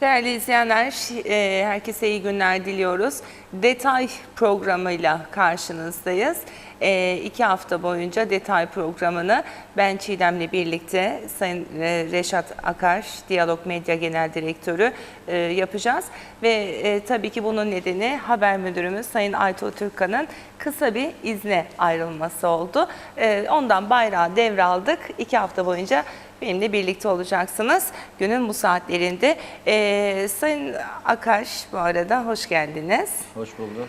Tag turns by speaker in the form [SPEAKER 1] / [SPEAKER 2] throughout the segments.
[SPEAKER 1] Değerli izleyenler, herkese iyi günler diliyoruz. Detay programıyla karşınızdayız. 2 hafta boyunca detay programını ben Çiğdem'le birlikte Sayın Reşat Akar, Diyalog Medya Genel Direktörü yapacağız. Ve tabii ki bunun nedeni haber müdürümüz Sayın Aytuğ Türkkan'ın kısa bir izne ayrılması oldu. Ondan bayrağı devraldık. 2 hafta boyunca benimle birlikte olacaksınız günün bu saatlerinde. Sayın Akar, bu arada hoş geldiniz.
[SPEAKER 2] Hoş bulduk.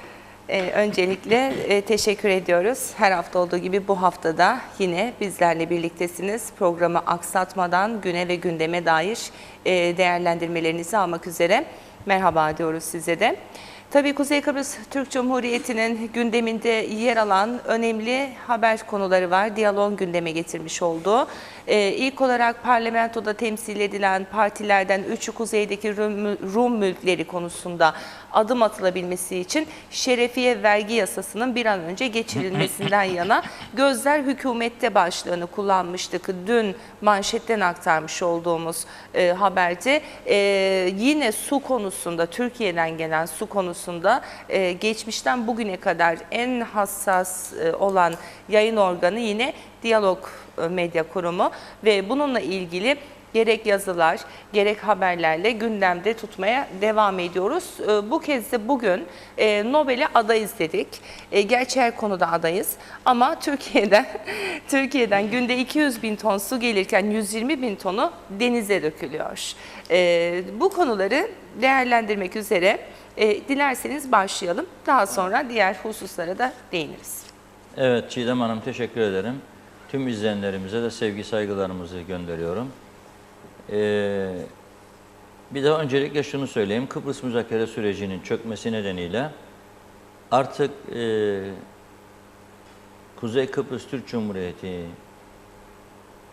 [SPEAKER 1] Öncelikle teşekkür ediyoruz. Her hafta olduğu gibi bu haftada yine bizlerle birliktesiniz. Programı aksatmadan güne ve gündeme dair değerlendirmelerinizi almak üzere merhaba diyoruz size de. Tabii Kuzey Kıbrıs Türk Cumhuriyeti'nin gündeminde yer alan önemli haber konuları var. Diyalog gündeme getirmiş olduğu. İlk olarak parlamentoda temsil edilen partilerden 3'ü kuzeydeki Rum mülkleri konusunda adım atılabilmesi için şerefiye vergi yasasının bir an önce geçirilmesinden yana gözler hükümette başlığını kullanmıştık. Dün manşetten aktarmış olduğumuz haberde yine su konusunda, Türkiye'den gelen su konusunda geçmişten bugüne kadar en hassas olan yayın organı yine Diyalog Medya Kurumu ve bununla ilgili gerek yazılar, gerek haberlerle gündemde tutmaya devam ediyoruz. Bu kez de bugün Nobel'e adayız dedik. Gerçi her konuda adayız ama Türkiye'den günde 200 bin ton su gelirken 120 bin tonu denize dökülüyor. Bu konuları değerlendirmek üzere dilerseniz başlayalım. Daha sonra diğer hususlara da değiniriz.
[SPEAKER 2] Evet Çiğdem Hanım, teşekkür ederim. Tüm izleyenlerimize de sevgi saygılarımızı gönderiyorum. Bir de öncelikle şunu söyleyeyim. Kıbrıs müzakere sürecinin çökmesi nedeniyle artık Kuzey Kıbrıs Türk Cumhuriyeti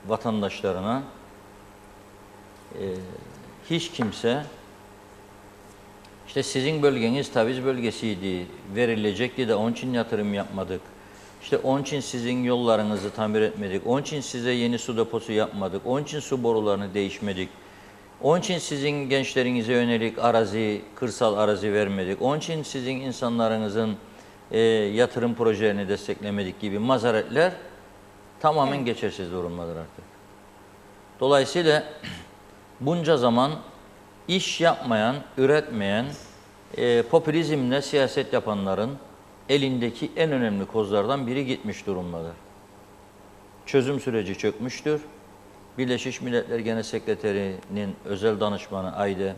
[SPEAKER 2] vatandaşlarına hiç kimse işte sizin bölgeniz taviz bölgesiydi, verilecekti de onun için yatırım yapmadık. İşte onun için sizin yollarınızı tamir etmedik, onun için size yeni su deposu yapmadık, onun için su borularını değişmedik, onun için sizin gençlerinize yönelik arazi, kırsal arazi vermedik, onun için sizin insanlarınızın yatırım projelerini desteklemedik gibi mazaretler tamamen geçersiz durumdadır artık. Dolayısıyla bunca zaman iş yapmayan, üretmeyen, popülizmle siyaset yapanların elindeki en önemli kozlardan biri gitmiş durumdadır. Çözüm süreci çökmüştür. Birleşmiş Milletler Genel Sekreteri'nin özel danışmanı Ayde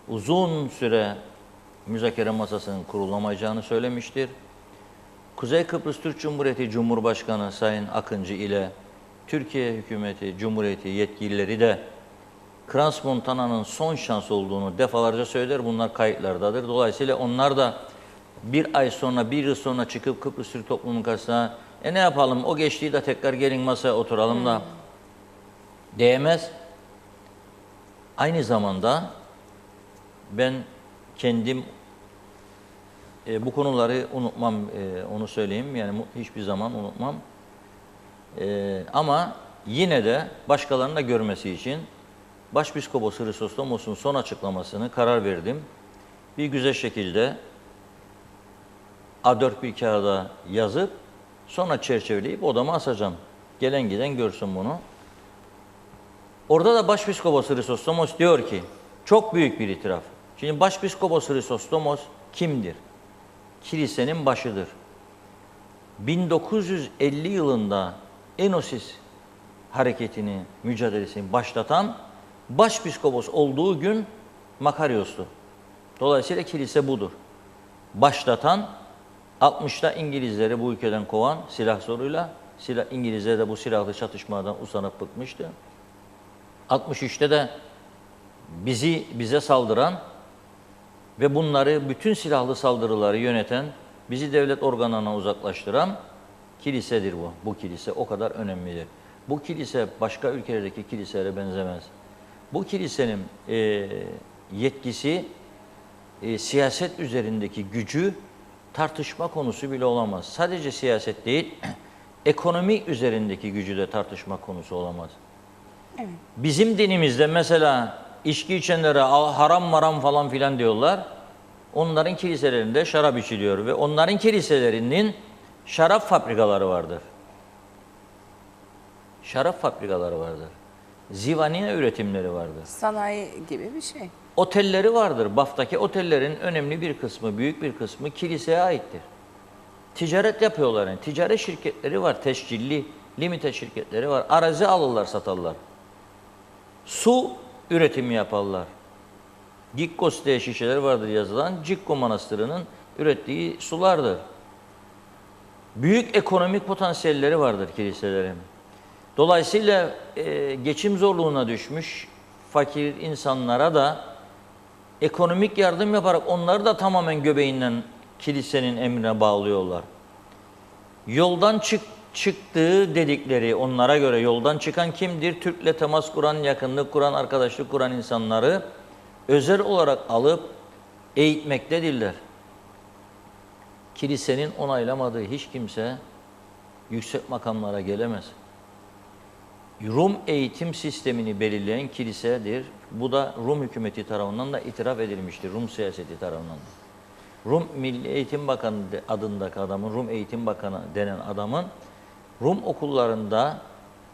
[SPEAKER 2] uzun süre müzakere masasının kurulamayacağını söylemiştir. Kuzey Kıbrıs Türk Cumhuriyeti Cumhurbaşkanı Sayın Akıncı ile Türkiye Hükümeti Cumhuriyeti yetkilileri de Crans Montana'nın son şans olduğunu defalarca söyler. Bunlar kayıtlardadır. Dolayısıyla onlar da bir ay sonra, bir yıl sonra çıkıp Kıbrıs Türk toplumunun karşısına ne yapalım, o geçtiği de tekrar gelin masaya oturalım da diyemez. Aynı zamanda ben kendim bu konuları unutmam, onu söyleyeyim. Yani hiçbir zaman unutmam. Ama yine de başkalarının da görmesi için Başpiskopos Hristostomos'un son açıklamasını karar verdim. Bir güzel şekilde A4 bir kağıda yazıp sonra çerçeveleyip odama asacağım. Gelen giden görsün bunu. Orada da Başpiskopos Hristostomos diyor ki, çok büyük bir itiraf. Şimdi Başpiskopos Hristostomos kimdir? Kilisenin başıdır. 1950 yılında Enosis hareketini, mücadelesini başlatan Başpiskopos olduğu gün Makarios'tu. Dolayısıyla kilise budur. Başlatan 60'ta İngilizleri bu ülkeden kovan silah zoruyla, İngilizler de bu silahlı çatışmadan usanıp bıkmıştı. 63'te de bize saldıran ve bunları bütün silahlı saldırıları yöneten, bizi devlet organlarına uzaklaştıran kilisedir bu. Bu kilise o kadar önemlidir. Bu kilise başka ülkelerdeki kiliselere benzemez. Bu kilisenin yetkisi, siyaset üzerindeki gücü tartışma konusu bile olamaz. Sadece siyaset değil, ekonomi üzerindeki gücü de tartışma konusu olamaz. Evet. Bizim dinimizde mesela içki içenlere haram maram falan filan diyorlar. Onların kiliselerinde şarap içiliyor ve onların kiliselerinin şarap fabrikaları vardır. Şarap fabrikaları vardır. Zivaniye üretimleri vardır.
[SPEAKER 1] Sanayi gibi bir şey.
[SPEAKER 2] Otelleri vardır. Baf'taki otellerin önemli bir kısmı, büyük bir kısmı kiliseye aittir. Ticaret yapıyorlar yani. Ticaret şirketleri var, teşkilli, limite şirketleri var. Arazi alırlar, satarlar. Su üretimi yaparlar. Gikkos diye şişeler vardır yazılan. Cikko Manastırı'nın ürettiği sulardır. Büyük ekonomik potansiyelleri vardır kiliselerin. Dolayısıyla geçim zorluğuna düşmüş fakir insanlara da ekonomik yardım yaparak onları da tamamen göbeğinden kilisenin emrine bağlıyorlar. Yoldan çıktığı dedikleri, onlara göre yoldan çıkan kimdir? Türk'le temas kuran, yakınlık kuran, arkadaşlık kuran insanları özel olarak alıp eğitmektedirler. Kilisenin onaylamadığı hiç kimse yüksek makamlara gelemez. Rum eğitim sistemini belirleyen kilisedir. Bu da Rum hükümeti tarafından da itiraf edilmiştir. Rum siyaseti tarafından da. Rum Milli Eğitim Bakanı adındaki adamın, Rum Eğitim Bakanı denen adamın Rum okullarında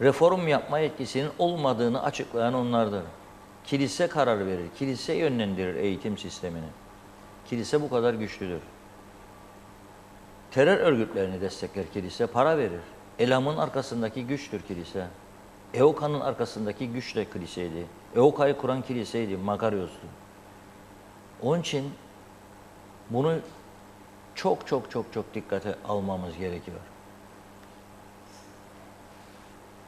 [SPEAKER 2] reform yapma yetkisinin olmadığını açıklayan onlardır. Kilise karar verir, kilise yönlendirir eğitim sistemini. Kilise bu kadar güçlüdür. Terör örgütlerini destekler kilise, para verir. Elam'ın arkasındaki güçtür kilise. EOKA'nın arkasındaki güç de kiliseydi. EOKA'yı kuran kiliseydi, Makarios'tu. Onun için bunu çok dikkate almamız gerekiyor.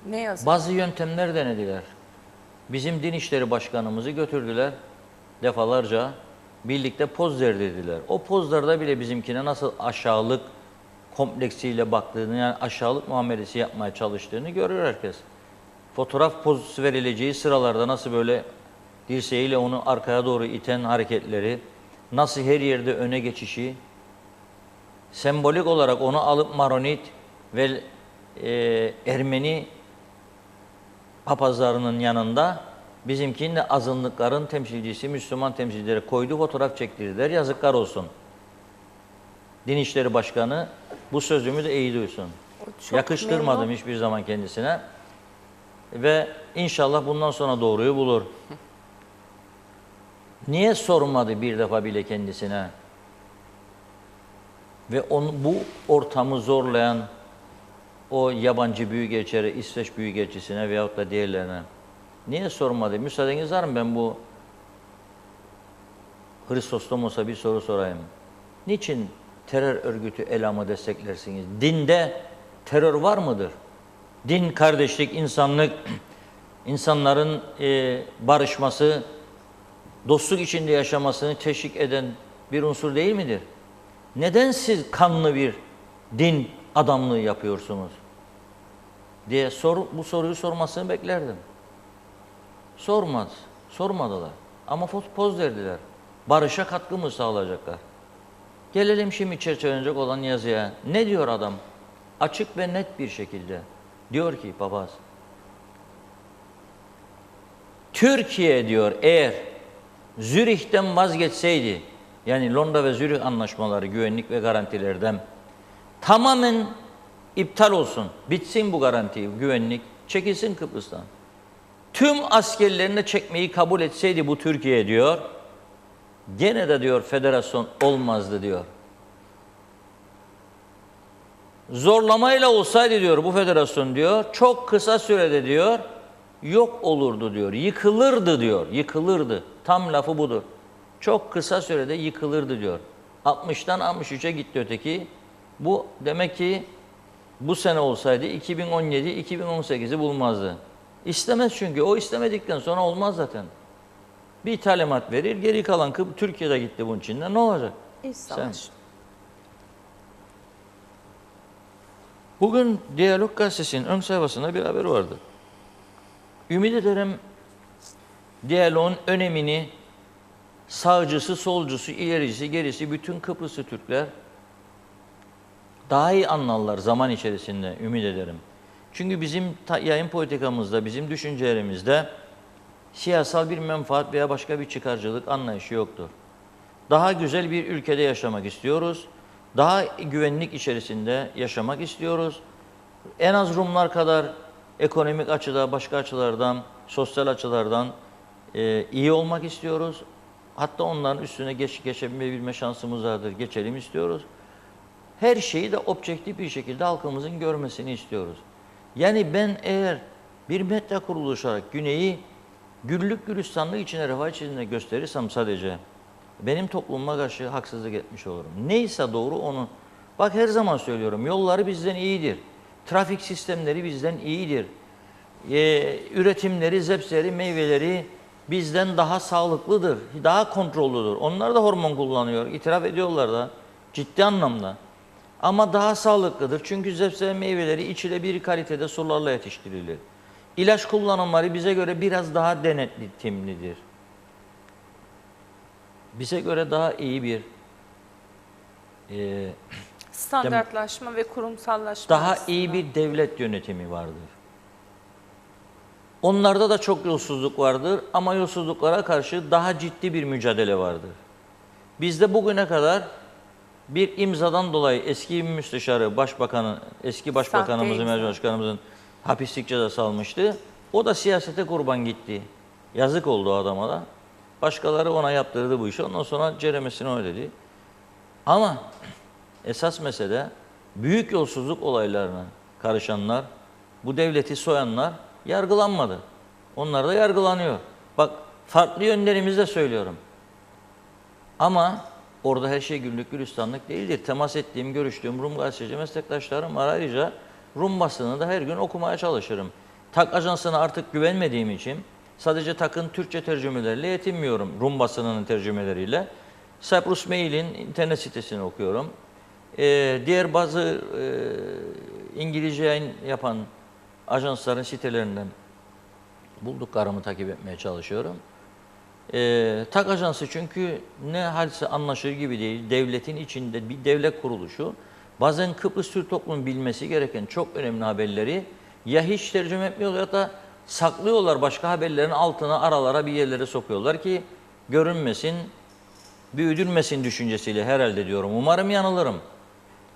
[SPEAKER 1] Ne yazık.
[SPEAKER 2] Bazı yöntemler denediler. Bizim Din İşleri Başkanımızı götürdüler defalarca. Birlikte poz verdirdiler. O pozlarda bile bizimkine nasıl aşağılık kompleksiyle baktığını, yani aşağılık muamelesi yapmaya çalıştığını görüyor herkes. Fotoğraf poz verileceği sıralarda nasıl böyle dirseğiyle onu arkaya doğru iten hareketleri, nasıl her yerde öne geçişi, sembolik olarak onu alıp Maronit ve Ermeni papazlarının yanında bizimkinin de azınlıkların temsilcisi, Müslüman temsilcileri koydu, fotoğraf çektirdiler. Yazıklar olsun. Din İşleri Başkanı bu sözümü de iyi duysun. Yakıştırmadım hiçbir zaman kendisine. Ve inşallah bundan sonra doğruyu bulur. Niye sormadı bir defa bile kendisine? Ve onu, bu ortamı zorlayan o yabancı büyükelçilere, İsveç büyükelçisine veyahut da diğerlerine niye sormadı? Müsaadeniz var mı, ben bu Hristostomos'a bir soru sorayım. Niçin terör örgütü Elam'ı desteklersiniz? Dinde terör var mıdır? Din, kardeşlik, insanlık, insanların barışması, dostluk içinde yaşamasını teşvik eden bir unsur değil midir? Neden siz kanlı bir din adamlığı yapıyorsunuz? Diye bu soruyu sormasını beklerdim. Sormadılar. Ama poz verdiler. Barışa katkı mı sağlayacaklar? Gelelim şimdi çerçevelenecek olan yazıya. Ne diyor adam? Açık ve net bir şekilde. Diyor ki papaz, Türkiye diyor eğer Zürih'ten vazgeçseydi, yani Londra ve Zürih anlaşmaları güvenlik ve garantilerden tamamen iptal olsun, bitsin bu garanti, güvenlik, çekilsin Kıbrıs'tan. Tüm askerlerini çekmeyi kabul etseydi bu Türkiye diyor, gene de diyor federasyon olmazdı diyor. Zorlamayla olsaydı diyor bu federasyon diyor, çok kısa sürede diyor, yok olurdu diyor, yıkılırdı diyor, yıkılırdı. Tam lafı budur. Çok kısa sürede yıkılırdı diyor. 60'tan 63'e gitti öteki. Bu demek ki bu sene olsaydı 2017-2018'i bulmazdı. İstemez çünkü. O istemedikten sonra olmaz zaten. Bir talimat verir, geri kalan Türkiye'de gitti bunun içinden. Ne olacak?
[SPEAKER 1] Savaş.
[SPEAKER 2] Bugün Diyalog Gazetesi'nin ön sayfasında bir haber vardı. Ümit ederim diyaloğun önemini sağcısı, solcusu, ilericisi, gerisi bütün Kıbrıslı Türkler daha iyi anlarlar zaman içerisinde, ümit ederim. Çünkü bizim yayın politikamızda, bizim düşüncelerimizde siyasal bir menfaat veya başka bir çıkarcılık anlayışı yoktur. Daha güzel bir ülkede yaşamak istiyoruz. Daha güvenlik içerisinde yaşamak istiyoruz. En az Rumlar kadar ekonomik açıda, başka açılardan, sosyal açılardan iyi olmak istiyoruz. Hatta onların üstüne geçebilme şansımız vardır. Geçelim istiyoruz. Her şeyi de objektif bir şekilde halkımızın görmesini istiyoruz. Yani ben eğer bir medya kuruluşu olarak Güney'i güllük gülistanlık içine, refah içinde gösterirsem sadece benim toplumuma karşı haksızlık etmiş olurum. Neyse doğru onu. Bak her zaman söylüyorum, yolları bizden iyidir. Trafik sistemleri bizden iyidir. Üretimleri, zepsleri, meyveleri bizden daha sağlıklıdır, daha kontrollüdür. Onlar da hormon kullanıyor, itiraf ediyorlar da ciddi anlamda. Ama daha sağlıklıdır çünkü zepse meyveleri içilebilir kalitede sularla yetiştirilir. İlaç kullanımları bize göre biraz daha denetimlidir. Bize göre daha iyi bir
[SPEAKER 1] Standartlaşma ve kurumsallaşma.
[SPEAKER 2] daha
[SPEAKER 1] aslında.
[SPEAKER 2] iyi bir devlet yönetimi vardır. Onlarda da çok yolsuzluk vardır ama yolsuzluklara karşı daha ciddi bir mücadele vardır. Bizde bugüne kadar bir imzadan dolayı eski müsteşarı, başbakanı, eski başbakanımızın, meclis başkanımızın hapislik cezası almıştı. O da siyasete kurban gitti. Yazık oldu o adama da. Başkaları ona yaptırdı bu işi. Ondan sonra ceremesini ödedi. Ama esas mesele büyük yolsuzluk olaylarına karışanlar, bu devleti soyanlar yargılanmadı. Onlar da yargılanıyor. Bak farklı yönlerimizde söylüyorum. Ama orada her şey güllük gülistanlık değildir. Temas ettiğim, görüştüğüm Rum gazeteci meslektaşlarım var. Ayrıca Rum basınını da her gün okumaya çalışırım. TAK ajansına artık güvenmediğim için sadece TAK'ın Türkçe tercümeleriyle yetinmiyorum. Rum basınının tercümeleriyle. Cyprus Mail'in internet sitesini okuyorum. Diğer bazı İngilizce yayın yapan ajansların sitelerinden bulduklarımı takip etmeye çalışıyorum. TAK ajansı çünkü ne halse anlaşılır gibi değil. Devletin içinde bir devlet kuruluşu. Bazen Kıbrıs Türk toplumunun bilmesi gereken çok önemli haberleri ya hiç tercüme etmiyorlar ya da saklıyorlar, başka haberlerin altına, aralara, bir yerlere sokuyorlar ki görünmesin, büyüdülmesin düşüncesiyle herhalde diyorum. Umarım yanılırım.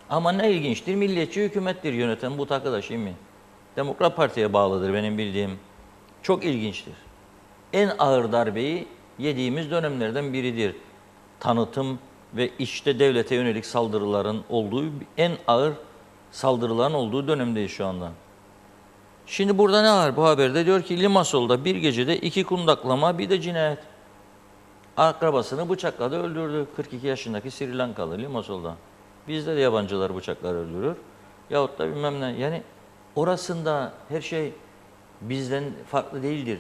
[SPEAKER 2] Ama ne ilginçtir, milliyetçi hükümettir yöneten bu TAK'ı da şimdi. Demokrat Parti'ye bağlıdır benim bildiğim. Çok ilginçtir. En ağır darbeyi yediğimiz dönemlerden biridir. Tanıtım ve işte devlete yönelik saldırıların olduğu, en ağır saldırıların olduğu dönemdeyiz şu anda. Şimdi burada ne var bu haberde? Diyor ki Limassol'da bir gecede 2 kundaklama bir de cinayet. Akrabasını bıçakladı, öldürdü. 42 yaşındaki Sri Lankalı Limassol'da. Bizde de yabancılar bıçaklar öldürür. Yahut da bilmem ne. Yani orasında her şey bizden farklı değildir.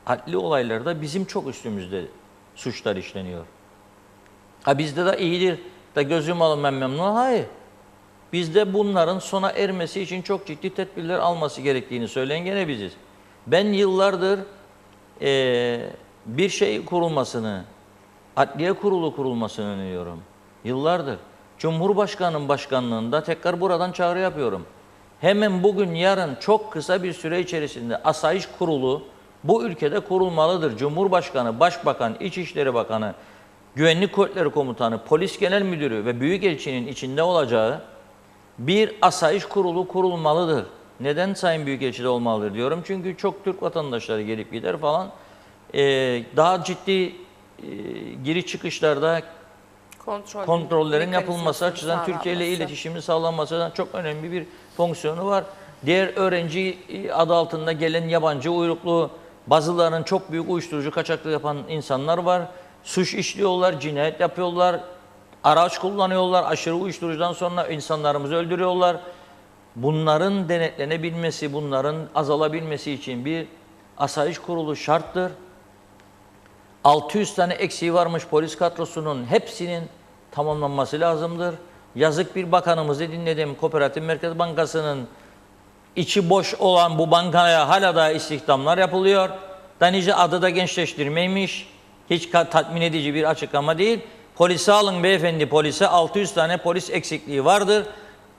[SPEAKER 2] Adli olaylarda bizim çok üstümüzde suçlar işleniyor. Ha bizde de iyidir da gözüm alın ben memnun. Hayır. Bizde bunların sona ermesi için çok ciddi tedbirler alması gerektiğini söyleyen gene biziz. Ben yıllardır bir şey kurulmasını, adliye kurulu kurulmasını öneriyorum. Yıllardır. Cumhurbaşkanı'nın başkanlığında tekrar buradan çağrı yapıyorum. Hemen bugün, yarın çok kısa bir süre içerisinde asayiş kurulu bu ülkede kurulmalıdır. Cumhurbaşkanı, Başbakan, İçişleri Bakanı, Güvenlik Kuvvetleri Komutanı, Polis Genel Müdürü ve Büyükelçinin içinde olacağı bir asayiş kurulu kurulmalıdır. Neden Sayın Büyükelçi de olmalıdır diyorum. Çünkü çok Türk vatandaşları gelip gider falan. Daha ciddi giriş çıkışlarda kontrollerin yapılması açısından Türkiye ile iletişimin sağlanması açısından çok önemli bir fonksiyonu var. Diğer öğrenci adı altında gelen yabancı uyruklu, bazılarının çok büyük uyuşturucu kaçaklığı yapan insanlar var. Suç işliyorlar, cinayet yapıyorlar, araç kullanıyorlar, aşırı uyuşturucudan sonra insanlarımızı öldürüyorlar. Bunların denetlenebilmesi, bunların azalabilmesi için bir asayiş kurulu şarttır. 600 tane eksiği varmış polis kadrosunun hepsinin tamamlanması lazımdır. Yazık bir bakanımızı dinledim. Kooperatif Merkez Bankası'nın içi boş olan bu bankaya hala da istihdamlar yapılıyor. Danice adı da gençleştirmeymiş. Hiç tatmin edici bir açıklama değil. Polise alın beyefendi, polise 600 tane polis eksikliği vardır.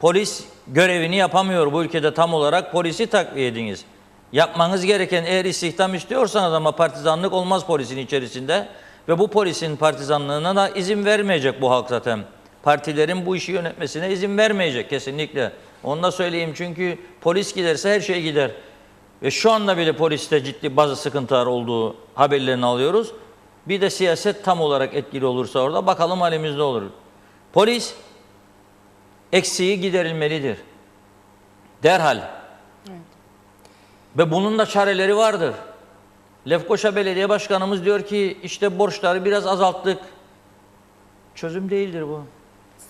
[SPEAKER 2] Polis görevini yapamıyor bu ülkede tam olarak. Polisi takviye ediniz. Yapmanız gereken, eğer istihdam istiyorsanız, ama partizanlık olmaz polisin içerisinde ve bu polisin partizanlığına da izin vermeyecek bu halk zaten. Partilerin bu işi yönetmesine izin vermeyecek kesinlikle. Onu da söyleyeyim, çünkü polis giderse her şey gider. Ve şu anda bile poliste ciddi bazı sıkıntılar olduğu haberlerini alıyoruz. Bir de siyaset tam olarak etkili olursa orada bakalım halimiz ne olur. Polis eksiği giderilmelidir. Derhal. Evet. Ve bunun da çareleri vardır. Lefkoşa Belediye Başkanımız diyor ki işte borçları biraz azalttık. Çözüm değildir bu.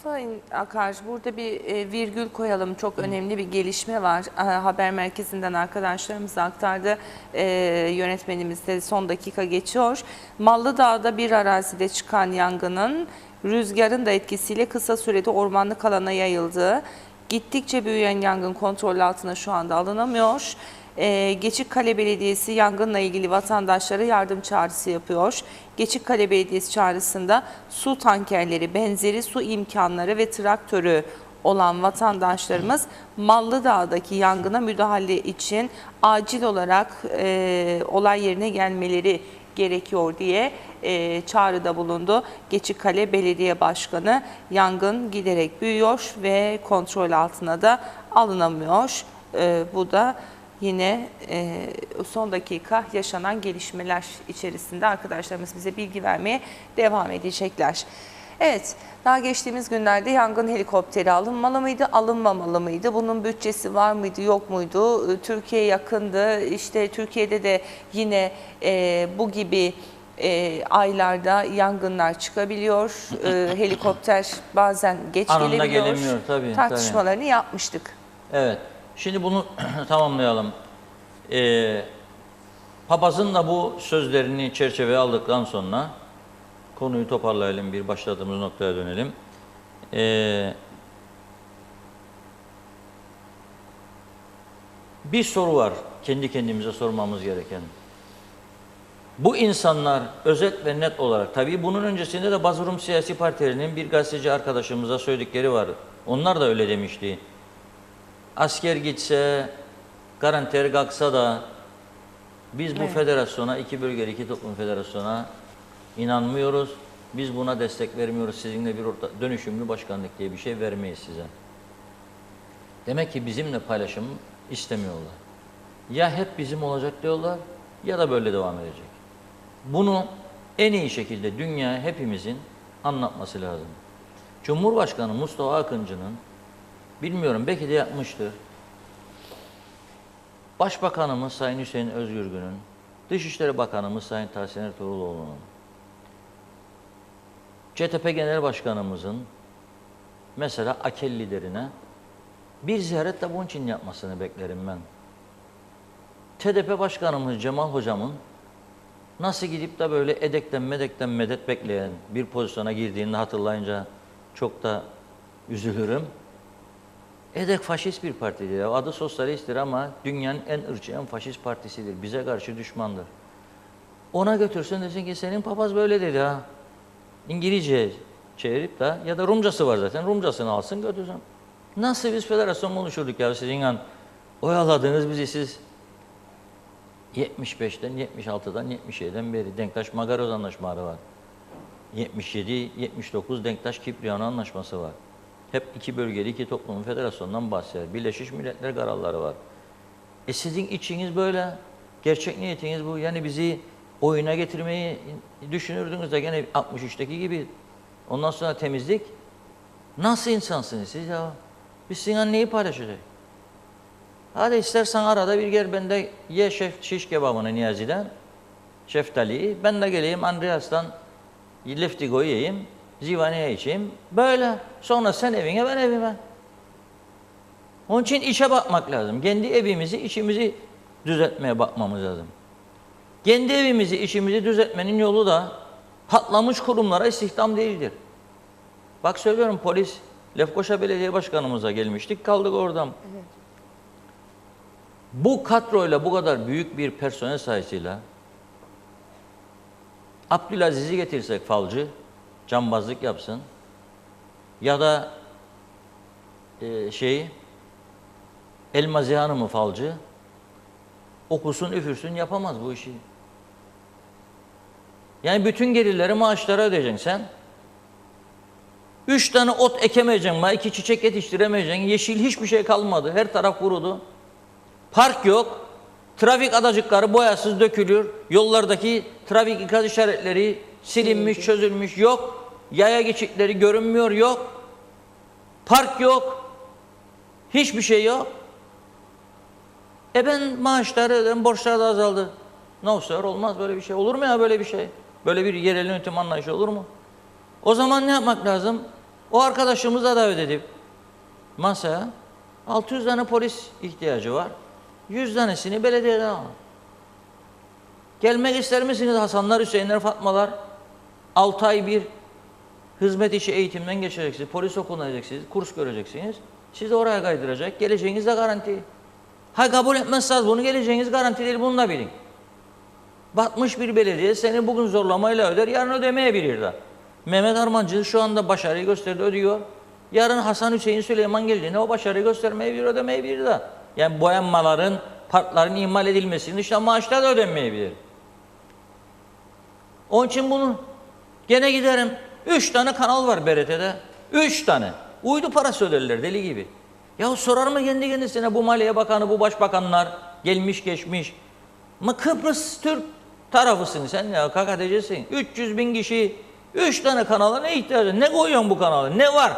[SPEAKER 1] Sayın Akar, burada bir virgül koyalım. Çok önemli bir gelişme var. Haber merkezinden arkadaşlarımız aktardı. Yönetmenimiz de son dakika geçiyor. Mallıdağ'da bir arazide çıkan yangının rüzgarın da etkisiyle kısa sürede ormanlık alana yayıldığı, gittikçe büyüyen yangın kontrol altına şu anda alınamıyor. Geçikkale Belediyesi yangınla ilgili vatandaşlara yardım çağrısı yapıyor. Geçikkale Belediyesi çağrısında su tankerleri, benzeri su imkanları ve traktörü olan vatandaşlarımız Mallıdağ'daki yangına müdahale için acil olarak olay yerine gelmeleri gerekiyor diye çağrıda bulundu. Geçikkale Belediye Başkanı, yangın giderek büyüyor ve kontrol altına da alınamıyor. Bu da yine son dakika yaşanan gelişmeler içerisinde arkadaşlarımız bize bilgi vermeye devam edecekler. Evet, daha geçtiğimiz günlerde yangın helikopteri alınmalı mıydı, alınmamalı mıydı? Bunun bütçesi var mıydı, yok muydu? Türkiye yakındı. İşte Türkiye'de de yine bu gibi aylarda yangınlar çıkabiliyor. Helikopter bazen geç
[SPEAKER 2] Anında
[SPEAKER 1] gelebiliyor.
[SPEAKER 2] gelemiyor tabii.
[SPEAKER 1] Tartışmalarını yapmıştık.
[SPEAKER 2] Evet. Şimdi bunu tamamlayalım. Papazın da bu sözlerini çerçeveye aldıktan sonra konuyu toparlayalım, bir başladığımız noktaya dönelim. Bir soru var kendi kendimize sormamız gereken. Bu insanlar özet ve net olarak, tabii bunun öncesinde de bazı Rum siyasi partilerinin bir gazeteci arkadaşımıza söyledikleri var. Onlar da öyle demişti. Asker gitse, garanter kalksa da biz bu federasyona, iki bölgeli iki toplum federasyona inanmıyoruz. Biz buna destek vermiyoruz. Sizinle bir dönüşümlü başkanlık diye bir şey vermeyiz size. Demek ki bizimle paylaşım istemiyorlar. Ya hep bizim olacak diyorlar ya da böyle devam edecek. Bunu en iyi şekilde dünyaya hepimizin anlatması lazım. Cumhurbaşkanı Mustafa Akıncı'nın, bilmiyorum belki de yapmıştır, Başbakanımız Sayın Hüseyin Özgürgün'ün, Dışişleri Bakanımız Sayın Tahsin Ertuğruloğlu'nun, CTP Genel Başkanımızın mesela AKEL liderine bir ziyaret de bunun için yapmasını beklerim ben. TDP Başkanımız Cemal Hocam'ın nasıl gidip de böyle edekten medekten medet bekleyen bir pozisyona girdiğini hatırlayınca çok da üzülürüm. EDEK faşist bir partidir. Adı sosyalisttir ama dünyanın en ırkçı, en faşist partisidir. Bize karşı düşmandır. Ona götürsün desin ki senin papaz böyle dedi ha. İngilizce çevirip de ya da Rumcası var zaten. Rumcasını alsın götürsün. Nasıl biz federasyon oluşturduk ya, sizin an oyaladınız bizi siz. 75'ten, 76'dan, 77'den beri Denktaş-Magaroz anlaşmaları var. 77-79 Denktaş-Kipriano anlaşması var. Hep iki bölgeli iki toplumun federasyonundan bahseder. Birleşmiş Milletler kararları var. Sizin içiniz böyle, gerçek niyetiniz bu. Yani bizi oyuna getirmeyi düşünürdünüz de gene 63'teki gibi. Ondan sonra temizlik. Nasıl insansınız siz ya? Biz sizinle neyi paylaşacak? Hadi istersen arada bir gel, ben de ye şiş kebabını Niyazi'den, şeftaliyi, ben de geleyim Andreas'tan leftigoyu yiyeyim, zivaniye içeyim. Böyle. Sonra sen evine, ben evime. Onun için işe bakmak lazım. Kendi evimizi, işimizi düzeltmeye bakmamız lazım. Kendi evimizi, işimizi düzeltmenin yolu da patlamış kurumlara istihdam değildir. Bak söylüyorum, polis, Lefkoşa Belediye Başkanımıza gelmiştik, kaldık oradan. Evet. Bu kadroyla, bu kadar büyük bir personel sayısıyla Abdülaziz'i getirsek falcı, cambazlık yapsın ya da Elmazi Hanım'ı falcı, okusun üfürsün yapamaz bu işi. Yani bütün gelirleri maaşlara ödeyeceksin sen. 3 tane ot ekemeyeceksin, 2 çiçek yetiştiremeyeceksin. Yeşil hiçbir şey kalmadı. Her taraf kurudu. Park yok. Trafik adacıkları boyasız dökülüyor. Yollardaki trafik ikaz işaretleri silinmiş, çözülmüş. Yok. Yaya geçitleri görünmüyor. Yok. Park yok. Hiçbir şey yok. Ben maaşları ödedim, borçlar da azaldı. No sir, olmaz böyle bir şey. Olur mu ya böyle bir şey? Böyle bir yerel yönetim anlayışı olur mu? O zaman ne yapmak lazım? O arkadaşımıza davet edip masaya 600 tane polis ihtiyacı var. 100 tanesini belediyeden alın. Gelmek ister misiniz Hasanlar, Hüseyinler, Fatmalar? 6 ay bir hizmet işi eğitimden geçeceksiniz. Polis okuluna gideceksiniz. Kurs göreceksiniz. Sizi oraya kaydıracak. Geleceğiniz de garanti. Ha kabul etmezseniz bunu, geleceğiniz garanti değil. Bunu da bilin. Batmış bir belediye seni bugün zorlamayla öder. Yarın ödemeyebilir de. Mehmet Armancı şu anda başarıyı gösterdi, ödüyor. Yarın Hasan, Hüseyin, Süleyman geldiğinde o başarıyı göstermeyebilir, ödemeyebilir de. Yani boyanmaların, parkların ihmal edilmesinin işte maaşlar da ödenmeyebilir. Onun için bunu gene giderim. 3 tane kanal var BRT'de. 3 tane. Uydu parası öderler deli gibi. Ya sorar mı kendi kendisine bu Maliye Bakanı, bu başbakanlar gelmiş geçmiş. Ama Kıbrıs Türk tarafısın sen ya, KKTC'sin. 300 bin kişi, 3 tane kanala ne ihtiyacı? Ne koyuyorsun bu kanala? Ne var?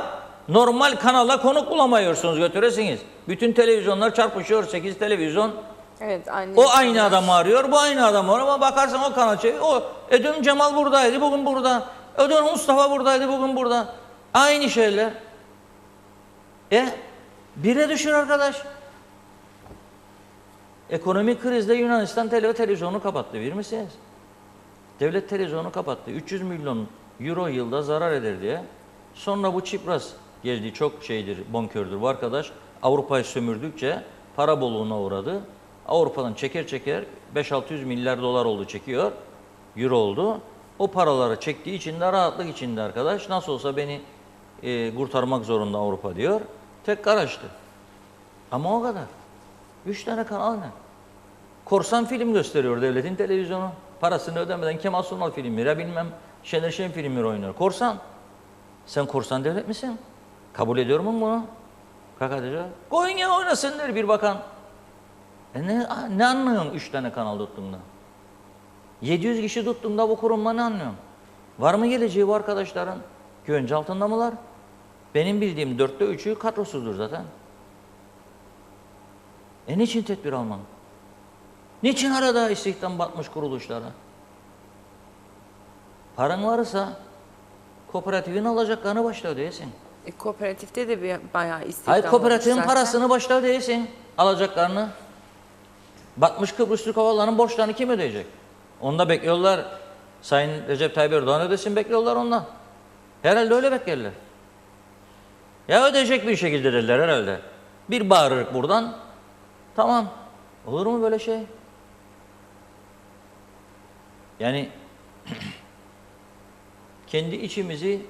[SPEAKER 2] Normal kanala konuk bulamıyorsunuz, götüresiniz. Bütün televizyonlar çarpışıyor, 8 televizyon.
[SPEAKER 1] Evet,
[SPEAKER 2] o aynı adamı arıyor, bu aynı adamı arıyor ama bakarsan o kanal çeviriyor. Dün Cemal buradaydı, bugün burada. Dün Mustafa buradaydı, bugün burada. Aynı şeyler. Bire düşür arkadaş. Ekonomik krizde Yunanistan televizyonu kapattı, bilir misiniz? Devlet televizyonu kapattı. 300 milyon euro yılda zarar eder diye. Sonra bu Çipras geldi, çok şeydir, bonkördür bu arkadaş. Avrupa'yı sömürdükçe para bolluğuna uğradı. Avrupa'dan çeker çeker 5-600 milyar dolar oldu, çekiyor. Euro oldu. O paraları çektiği için de rahatlık içinde arkadaş. Nasıl olsa beni kurtarmak zorunda Avrupa diyor. Tek karıştı. Ama o kadar. 3 tane kanal ne? Korsan film gösteriyor devletin televizyonu. Parasını ödemeden Kemal Sunal filmleri, bilmem Şener Şen filmleri oynuyor. Korsan. Sen korsan devlet misin? Kabul ediyor musun bunu? KKTC. Koyun ya oynasın der bir bakan. Ne anlıyorsun 3 tane kanal tuttuğunda? 700 kişi tuttuğunda bu kurumla ne anlıyorsun? Var mı geleceği bu arkadaşların? Güvence altında mılar? Benim bildiğim 4'te 3'ü kadrosuzdur zaten. Niçin tedbir almalı? Niçin arada istihdam batmış kuruluşlara? Paran varsa kooperatifin alacaklarını başta ödeyesin.
[SPEAKER 1] Kooperatifte de bayağı istihdam
[SPEAKER 2] Hayır, kooperatifin
[SPEAKER 1] olmuş zaten.
[SPEAKER 2] parasını başta ödeyesin, alacaklarını. Batmış Kıbrıs Türk Hava Yolları'nın borçlarını kim ödeyecek? Onda bekliyorlar. Sayın Recep Tayyip Erdoğan ödesin, bekliyorlar ondan. Herhalde öyle beklerler. Ya ödeyecek bir şekilde dediler herhalde. Bir bağırırık buradan. Tamam. Olur mu böyle şey? Yani kendi içimizi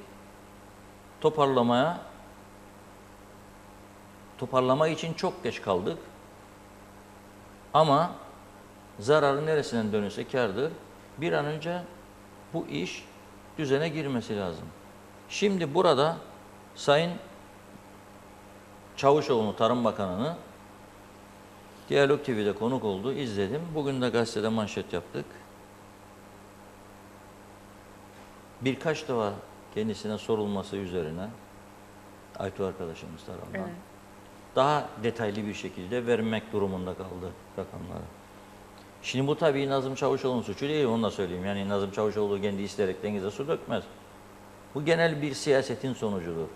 [SPEAKER 2] toparlama için çok geç kaldık. Ama zararı neresinden dönülse kârdır. Bir an önce bu iş düzene girmesi lazım. Şimdi burada Sayın Çavuşoğlu Tarım Bakanı'nı Diyalog TV'de konuk oldu, izledim. Bugün de gazetede manşet yaptık. Birkaç defa kendisine sorulması üzerine Aytu arkadaşımız tarafından daha detaylı bir şekilde vermek durumunda kaldı rakamları. Şimdi bu tabii Nazım Çavuşoğlu'nun suçu değil, onu da söyleyeyim. Yani Nazım Çavuşoğlu kendi isteyerek denize su dökmez. Bu genel bir siyasetin sonucudur.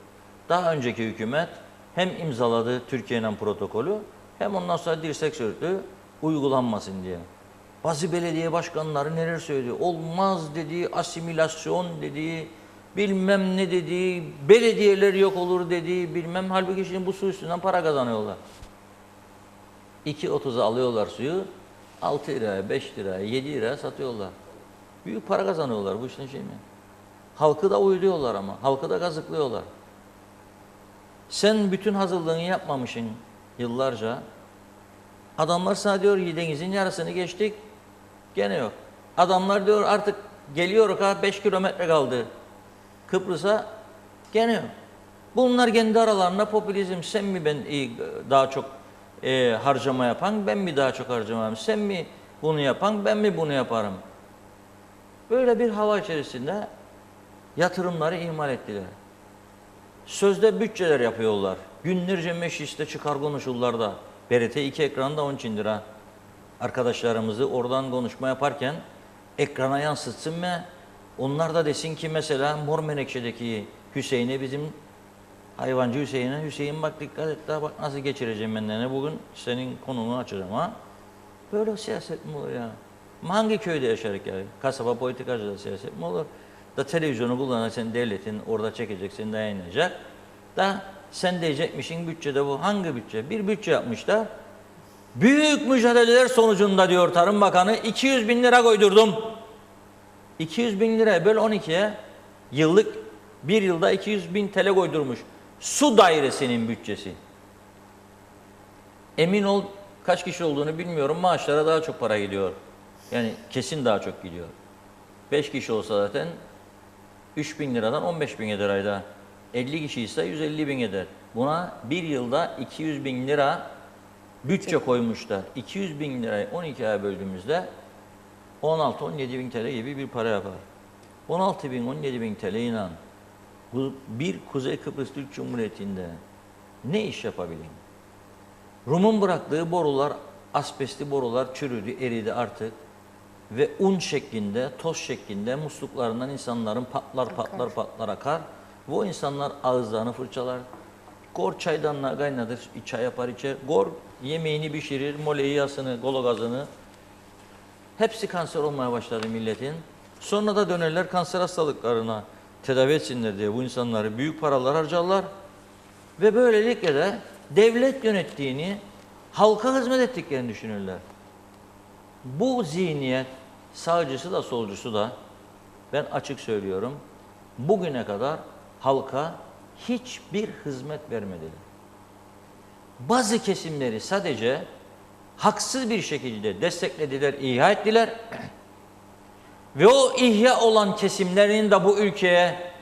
[SPEAKER 2] Daha önceki hükümet hem imzaladı Türkiye'nin protokolü, hem ondan sonra dirsek sürttü uygulanmasın diye. Bazı belediye başkanları neler söylüyor? Olmaz dedi, asimilasyon dedi, bilmem ne dedi, belediyeler yok olur dedi, bilmem. Halbuki şimdi bu su üstünden para kazanıyorlar. 2.30'a alıyorlar suyu, 6 liraya, 5 liraya, 7 liraya satıyorlar. Büyük para kazanıyorlar bu işin şey mi? Halkı da uyuruyorlar ama, halkı da kazıklıyorlar. Sen bütün hazırlığını yapmamışsın yıllarca. Adamlar sana diyor denizin yarısını geçtik, gene yok. Adamlar diyor artık geliyor ha 5 kilometre kaldı Kıbrıs'a, gene yok. Bunlar kendi aralarında popülizm, sen mi ben daha çok harcama yapan, ben mi daha çok harcama yaparım, sen mi bunu yapan, ben mi bunu yaparım. Böyle bir hava içerisinde yatırımları ihmal ettiler. Sözde bütçeler yapıyorlar. Günlerce mecliste çıkar konuşurlar da. BRT2 ekranda 10 lira. Arkadaşlarımızı oradan konuşma yaparken ekrana yansıtsın ve onlar da desin ki mesela Mor Menekşe'deki Hüseyin'e bizim hayvancı Hüseyin'e, Hüseyin bak dikkat et daha bak nasıl geçireceğim ben de bugün senin konunu açacağım ha. Böyle siyaset mi olur ya? Hangi köyde yaşarık ya? Kasaba politikacıda siyaset mi olur? Da televizyonu kullanacaksın devletin orada çekeceksin de yayınlayacak. Da sen diyecekmişin bütçede bu. Hangi bütçe? Bir bütçe yapmışlar. Büyük mücadeleler sonucunda diyor Tarım Bakanı 200 bin lira koydurdum. 200 bin liraya böl 12'ye yıllık bir yılda 200 bin TL koydurmuş. Su dairesinin bütçesi. Emin ol kaç kişi olduğunu bilmiyorum. Maaşlara daha çok para gidiyor. Yani kesin daha çok gidiyor. 5 kişi olsa zaten 3 bin liradan 15 bin eder ayda. 50 kişi ise 150 bin eder. Buna bir yılda 200 bin lira bütçe koymuşlar. 200 bin lirayı 12 aya böldüğümüzde 16-17 bin TL gibi bir para yapar. 16 bin 17 bin TL inan bir Kuzey Kıbrıs Türk Cumhuriyeti'nde ne iş yapabileyim? Rum'un bıraktığı borular, asbestli borular çürüdü, eridi artık. Ve un şeklinde, toz şeklinde musluklarından insanların patlar akar. Ve o insanlar ağızlarını fırçalar. Gor çaydanlığa kaynadır, çay yapar içer. Gor yemeğini pişirir, moleyi yasını, gologazını. Hepsi kanser olmaya başladı milletin. Sonra da dönerler kanser hastalıklarına tedavi etsinler diye bu insanları büyük paralar harcarlar. Ve böylelikle de devlet yönettiğini, halka hizmet ettiklerini düşünürler. Bu zihniyet sağcısı da solcusu da ben açık söylüyorum bugüne kadar halka hiçbir hizmet vermediler. Bazı kesimleri sadece haksız bir şekilde desteklediler, ihya ettiler. Ve o ihya olan kesimlerin de bu ülkeye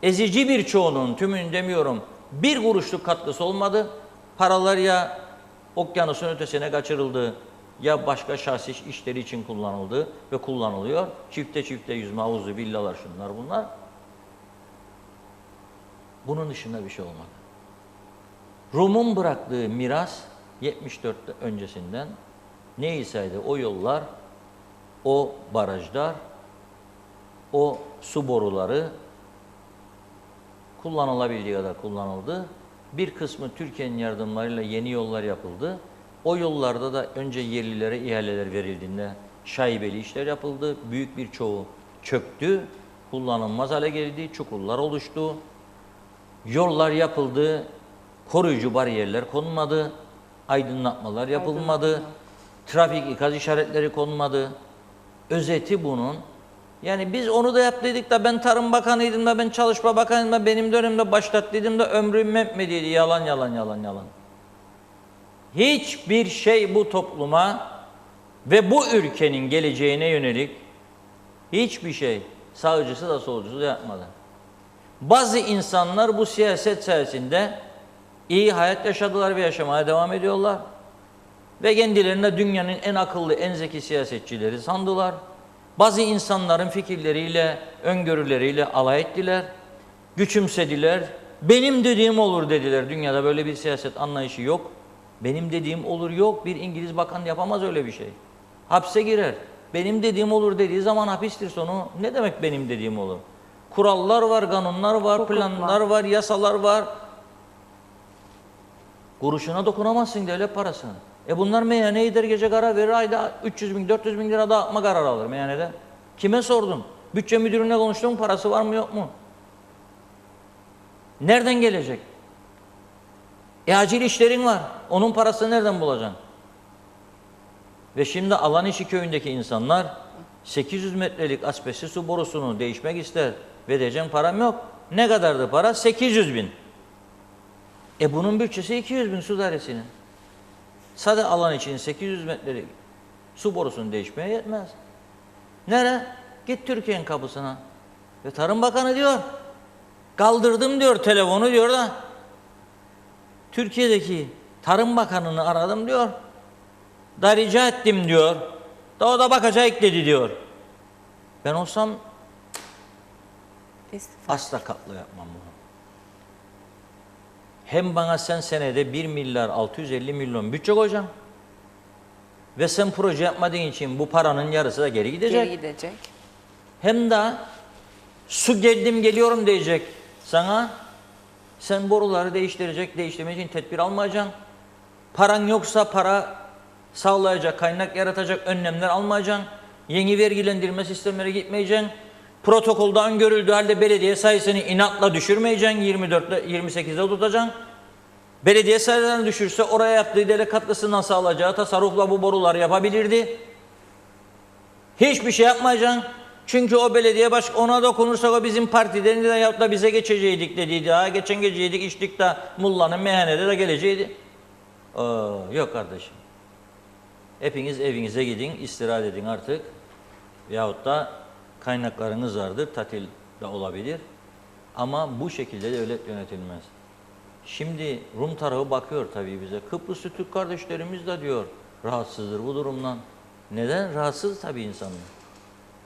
[SPEAKER 2] ezici bir çoğunun, tümünü demiyorum, bir kuruşluk katkısı olmadı. Paralar ya okyanusun ötesine kaçırıldı ya başka şahsi işleri için kullanıldı ve kullanılıyor. Çifte yüzme havuzu, villalar şunlar bunlar. Bunun dışında bir şey olmadı. Rum'un bıraktığı miras 74'te öncesinden neyseydi o yollar, o barajlar, o su boruları kullanılabildiği kadar kullanıldı. Bir kısmı Türkiye'nin yardımlarıyla yeni yollar yapıldı. O yollarda da önce yerlilere ihaleler verildiğinde şaibeli işler yapıldı. Büyük bir çoğu çöktü, kullanılmaz hale geldi, çukurlar oluştu. Yollar yapıldı, koruyucu bariyerler konmadı, aydınlatmalar yapılmadı, trafik ikaz işaretleri konmadı. Özeti bunun. Yani biz onu da yaptıydık da ben Tarım Bakanıydım da ben Çalışma Bakanıydım da benim dönemde başlattıydım da ömrüm yetmediydi. Yalan. Hiçbir şey bu topluma ve bu ülkenin geleceğine yönelik hiçbir şey sağcısı da solcusu da yapmadı. Bazı insanlar bu siyaset sayesinde iyi hayat yaşadılar ve yaşamaya devam ediyorlar. Ve kendilerine dünyanın en akıllı, en zeki siyasetçileri sandılar. Bazı insanların fikirleriyle, öngörüleriyle alay ettiler, güçümsediler. Benim dediğim olur dediler. Dünyada böyle bir siyaset anlayışı yok. Benim dediğim olur yok. Bir İngiliz bakan yapamaz öyle bir şey. Hapse girer. Benim dediğim olur dediği zaman hapistir sonu. Ne demek benim dediğim olur? Kurallar var, kanunlar var,
[SPEAKER 1] hukuk
[SPEAKER 2] planlar var, yasalar var. Kuruşuna dokunamazsın devlet parasını. Bunlar meyhaneye gider gece karar verir, ayda 300 bin, 400 bin lira dağıtma kararı alır meyhanede. Kime sordun? Bütçe müdürüne konuştun, parası var mı yok mu? Nereden gelecek? Acil işlerin var. Onun parasını nereden bulacaksın? Ve şimdi Alanişi köyündeki insanlar 800 metrelik asbestli su borusunu değişmek ister. Ve diyeceğim param yok. Ne kadardı para? 800 bin. Bunun bütçesi 200 bin su dairesinin. Sade alan için 800 metrelik su borusunu değişmeye yetmez. Nere? Git Türkiye'nin kapısına. Ve Tarım Bakanı diyor, kaldırdım diyor telefonu diyor da, Türkiye'deki Tarım Bakanı'nı aradım diyor, da rica ettim diyor, da o da bakacak dedi diyor. Ben olsam asla katlı yapmam bunu. Hem bana sen senede 1 milyar 650 milyon bütçe koyacaksın ve sen proje yapmadığın için bu paranın yarısı da geri gidecek.
[SPEAKER 1] Geri gidecek.
[SPEAKER 2] Hem de su geldim geliyorum diyecek sana. Sen boruları değiştirmek için tedbir almayacaksın. Paran yoksa para sağlayacak, kaynak yaratacak önlemler almayacaksın. Yeni vergilendirme sistemleri gitmeyeceksin. Protokolde öngörüldüğü halde belediye sayısını inatla düşürmeyeceksin. 24'te 28'de tutacaksın. Belediye sayılarını düşürse oraya yaptığı devlet katkısından sağlayacağı tasarrufla bu boruları yapabilirdi. Hiçbir şey yapmayacaksın. Çünkü o belediye ona dokunursak o bizim partiden de yapıp da bize geçeceydik dediydi. Ha, geçen gece yedik içtik de mullanın meyhanede de geleceğiydi. Yok kardeşim. Hepiniz evinize gidin, istirahat edin artık. Yahut da kaynaklarınız vardır, tatil de olabilir. Ama bu şekilde devlet yönetilmez. Şimdi Rum tarafı bakıyor tabii bize. Kıbrıslı Türk kardeşlerimiz de diyor rahatsızdır bu durumdan. Neden? Rahatsız tabii insanlar.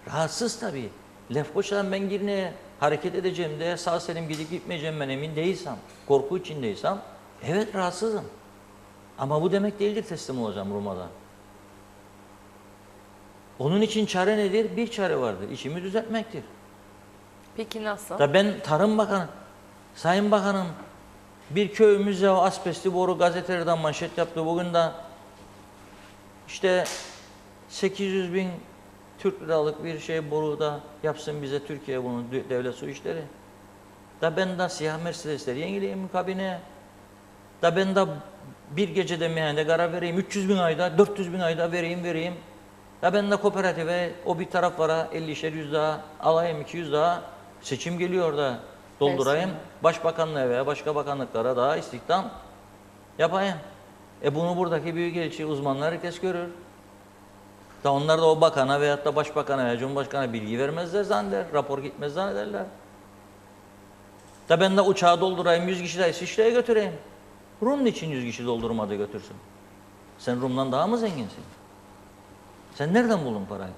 [SPEAKER 2] Rahatsız tabii. Lefkoşa'dan ben Girne'ye hareket edeceğim diye sağ selim gidip gitmeyeceğim ben emin değilsem, korku içindeysem, evet rahatsızım. Ama bu demek değildir teslim olacağım Ruma'da. Onun için çare nedir? Bir çare vardır. İşimi düzeltmektir.
[SPEAKER 1] Peki nasıl?
[SPEAKER 2] Da ben Tarım Bakanı, Sayın Bakanım, bir köyümüzde o asbestli boru gazetelerden manşet yaptı. Bugün de işte 800 bin Türk liralık bir şey boru da yapsın bize Türkiye bunu devlet su işleri. Da ben de siyah Mercedesleri yenileyim kabine. Da ben de bir gecede meyhanede karar vereyim. 300 bin ayda, 400 bin ayda vereyim. Da ben de kooperatife o bir taraflara 50'şer 100 daha alayım 200 daha seçim geliyor da doldurayım. Başbakanlığa veya başka bakanlıklara daha istihdam yapayım. Bunu buradaki büyükelçi uzmanlar herkes görür. Da onlar da o bakana veyahut da başbakana veya cumhurbaşkanına bilgi vermezler zanneder. Rapor gitmez zannederler. Da ben de uçağı doldurayım 100 kişi de İsviçre'ye götüreyim. Rum için 100 kişi doldurmadı götürsün? Sen Rum'dan daha mı zenginsin? Sen nereden buldun parayı?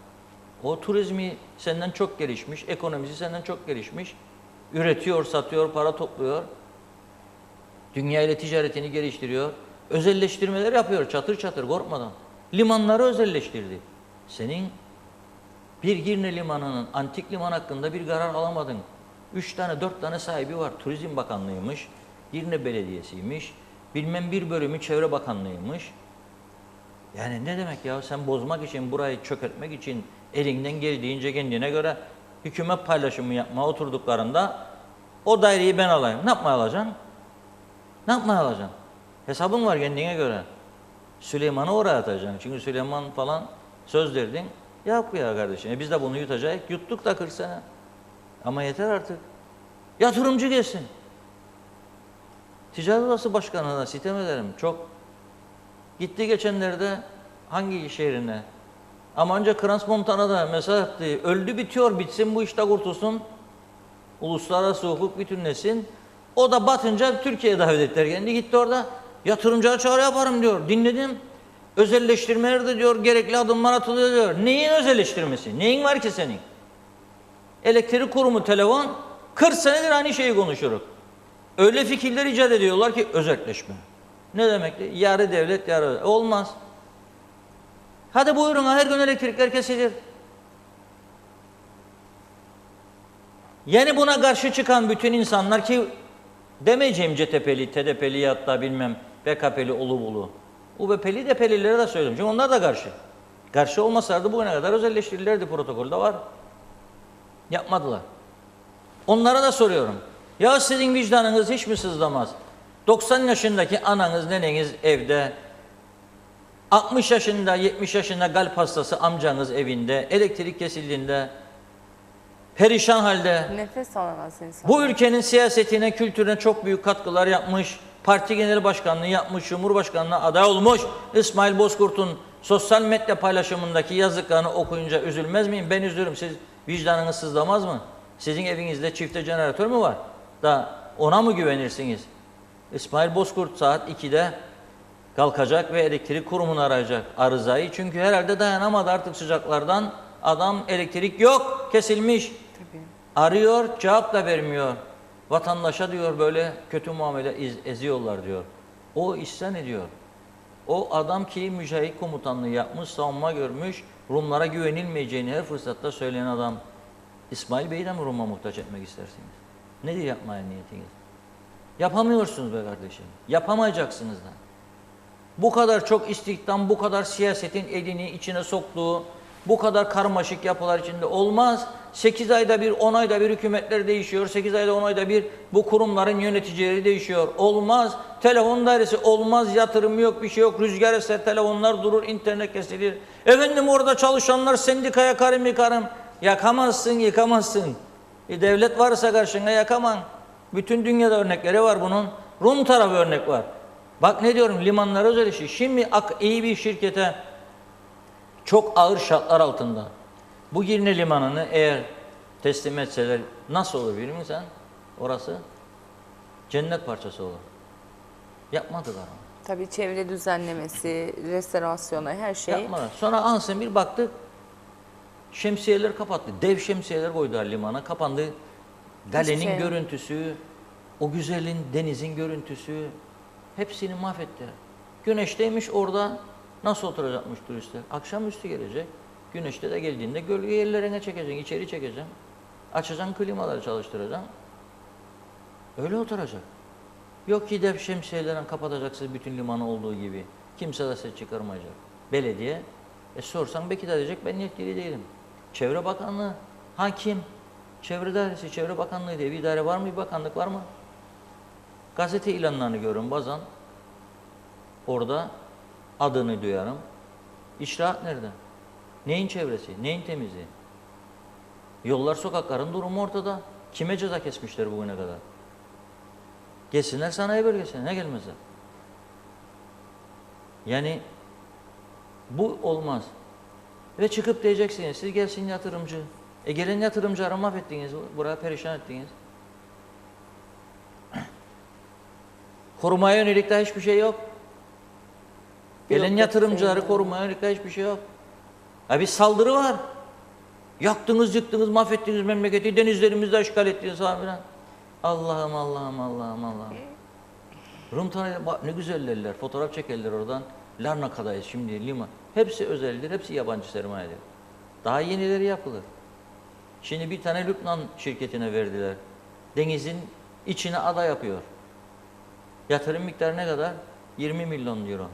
[SPEAKER 2] O turizmi senden çok gelişmiş, ekonomisi senden çok gelişmiş. Üretiyor, satıyor, para topluyor. Dünya ile ticaretini geliştiriyor. Özelleştirmeler yapıyor çatır çatır korkmadan. Limanları özelleştirdi. Senin bir Girne limanının antik liman hakkında bir karar alamadın. 3 tane 4 tane sahibi var. Turizm Bakanlığıymış, Girne Belediyesi'ymiş, bilmem bir bölümü Çevre Bakanlığıymış. Yani ne demek ya sen bozmak için, burayı çökertmek için elinden geldiğince kendine göre hükümet paylaşımı yapmaya oturduklarında o daireyi ben alayım. Ne yapmaya alacaksın? Ne yapmaya alacaksın? Hesabın var kendine göre. Süleyman'ı oraya atacaksın. Çünkü Süleyman falan söz verdin. Yap ya kardeşim. Biz de bunu yutacağız. Yuttuk da 40 sene. Ama yeter artık. Yatırımcı gelsin. Ticaret Odası Başkanı'na sitem ederim. Çok gitti geçenlerde hangi şehrine? Ama ancak Crans-Montana'da mesaj attı. Öldü bitiyor bitsin bu işte kurtulsun. Uluslararası hukuk bütünleşsin. O da batınca Türkiye'ye davet ettiler. Kendi gitti orada. Yatırımcıya çağrı yaparım diyor. Dinledim. Özelleştirmelerde diyor gerekli adımlar atılıyor diyor. Neyin özelleştirmesi? Neyin var ki senin? Elektrik kurumu telefon 40 senedir aynı şeyi konuşuyoruz. Öyle fikirler icat ediyorlar ki özelleşme. Ne demek? Yarı devlet yarı olmaz. Hadi buyurun her gün elektrikler kesilir. Yani buna karşı çıkan bütün insanlar ki demeyeceğim CTP'li, TDP'li ya da bilmem BKP'li olu bulu. UBP'li DP'lilere de söylüyorum. Çünkü onlar da karşı. Karşı olmasaydı bugüne kadar özelleştirilirdi protokolde var. Yapmadılar. Onlara da soruyorum. Ya sizin vicdanınız hiç mi sızlamaz? 90 yaşındaki ananız, neneniz evde, 60 yaşında, 70 yaşında kalp hastası amcanız evinde, elektrik kesildiğinde, perişan halde.
[SPEAKER 1] Nefes alamaz insan.
[SPEAKER 2] Bu ülkenin siyasetine, kültürüne çok büyük katkılar yapmış, parti genel başkanlığı yapmış, Cumhurbaşkanlığına aday olmuş İsmail Bozkurt'un sosyal medya paylaşımındaki yazdıklarını okuyunca üzülmez miyim? Ben üzülürüm. Siz vicdanınız sızlamaz mı? Sizin evinizde çifte jeneratör mü var? Da ona mı güvenirsiniz? İsmail Bozkurt saat 2'de kalkacak ve elektrik kurumunu arayacak arızayı. Çünkü herhalde dayanamadı artık sıcaklardan. Adam elektrik yok, kesilmiş.
[SPEAKER 1] Tabii.
[SPEAKER 2] Arıyor, cevap da vermiyor. Vatandaşa diyor böyle kötü muamele eziyorlar diyor. O isyan ediyor. O adam ki mücahit komutanlığı yapmış, savunma görmüş, Rumlara güvenilmeyeceğini her fırsatta söyleyen adam. İsmail Bey'i de mi Rum'a muhtaç etmek istersiniz? Nedir yapmaya niyetiniz? Yapamıyorsunuz be kardeşim. Yapamayacaksınız da. Bu kadar çok istihdam, bu kadar siyasetin elini içine soktuğu, bu kadar karmaşık yapılar içinde olmaz. 8 ayda bir, 10 ayda bir hükümetler değişiyor. 8 ayda, 10 ayda bir bu kurumların yöneticileri değişiyor. Olmaz. Telefon dairesi olmaz. Yatırım yok, bir şey yok. Rüzgar eser, telefonlar durur, internet kesilir. Efendim orada çalışanlar sendika yakarım yıkarım. Yakamazsın, yıkamazsın. Devlet varsa karşına yakaman. Bütün dünyada örnekleri var bunun. Rum tarafı örnek var. Bak ne diyorum, limanlar özel işi. Şimdi iyi bir şirkete çok ağır şartlar altında bu Girne limanını eğer teslim etseler nasıl olur biliyor musun sen? Orası cennet parçası olur. Yapmadılar onu.
[SPEAKER 1] Tabii çevre düzenlemesi, restorasyonu, her şey.
[SPEAKER 2] Yapmadılar. Sonra ansın bir baktık şemsiyeler kapattı. Dev şemsiyeler koydular limana. Kapandı. Galenin
[SPEAKER 1] şey yok.
[SPEAKER 2] görüntüsü, o güzelin denizin görüntüsü hepsini mahvettiler. Güneşteymiş orada. Nasıl oturacakmış turistler? Akşamüstü gelecek. Güneşte de geldiğinde gölge yerlerine çekeceksin, içeri çekeceksin. Açacaksın, klimaları çalıştıracaksın. Öyle oturacak. Yok ki dev şemsiyelerini kapatacaksınız bütün limanı olduğu gibi. Kimse de ses çıkarmayacak. Belediye, sorsan belki de diyecek ben yetkili değilim. Çevre Bakanlığı, hakim, Çevre Dairesi, Çevre Bakanlığı diye bir idare var mı, bir bakanlık var mı? Gazete ilanlarını görüyorum bazen. Orada adını duyarım. İşraat nerede? Neyin çevresi? Neyin temizliği? Yollar, sokakların durumu ortada. Kime ceza kesmişler bugüne kadar? Gelsinler sanayi bölgesine. Ne gelmezler? Yani bu olmaz. Ve çıkıp diyeceksiniz siz gelsin yatırımcı. Gelen yatırımcıları mahvettiniz. Buraya perişan ettiniz. Korumaya yönelik de hiçbir şey yok. Gelen yatırımcıları korumaya yönelik de hiçbir şey yok. Bir saldırı var. Yaktınız, yıktınız, mahvettiniz memleketi, denizlerimizde işgal ettiniz falan filan. Allah'ım, Allah'ım, Allah'ım, Allah'ım. Rum tanrı bak ne güzellerler, fotoğraf çekerler oradan. Larnaka'dayız şimdi, liman. Hepsi özeldir, hepsi yabancı sermayedir. Daha yenileri yapılır. Şimdi bir tane Lübnan şirketine verdiler. Denizin içine ada yapıyor. Yatırım miktarı ne kadar? 20 milyon euro.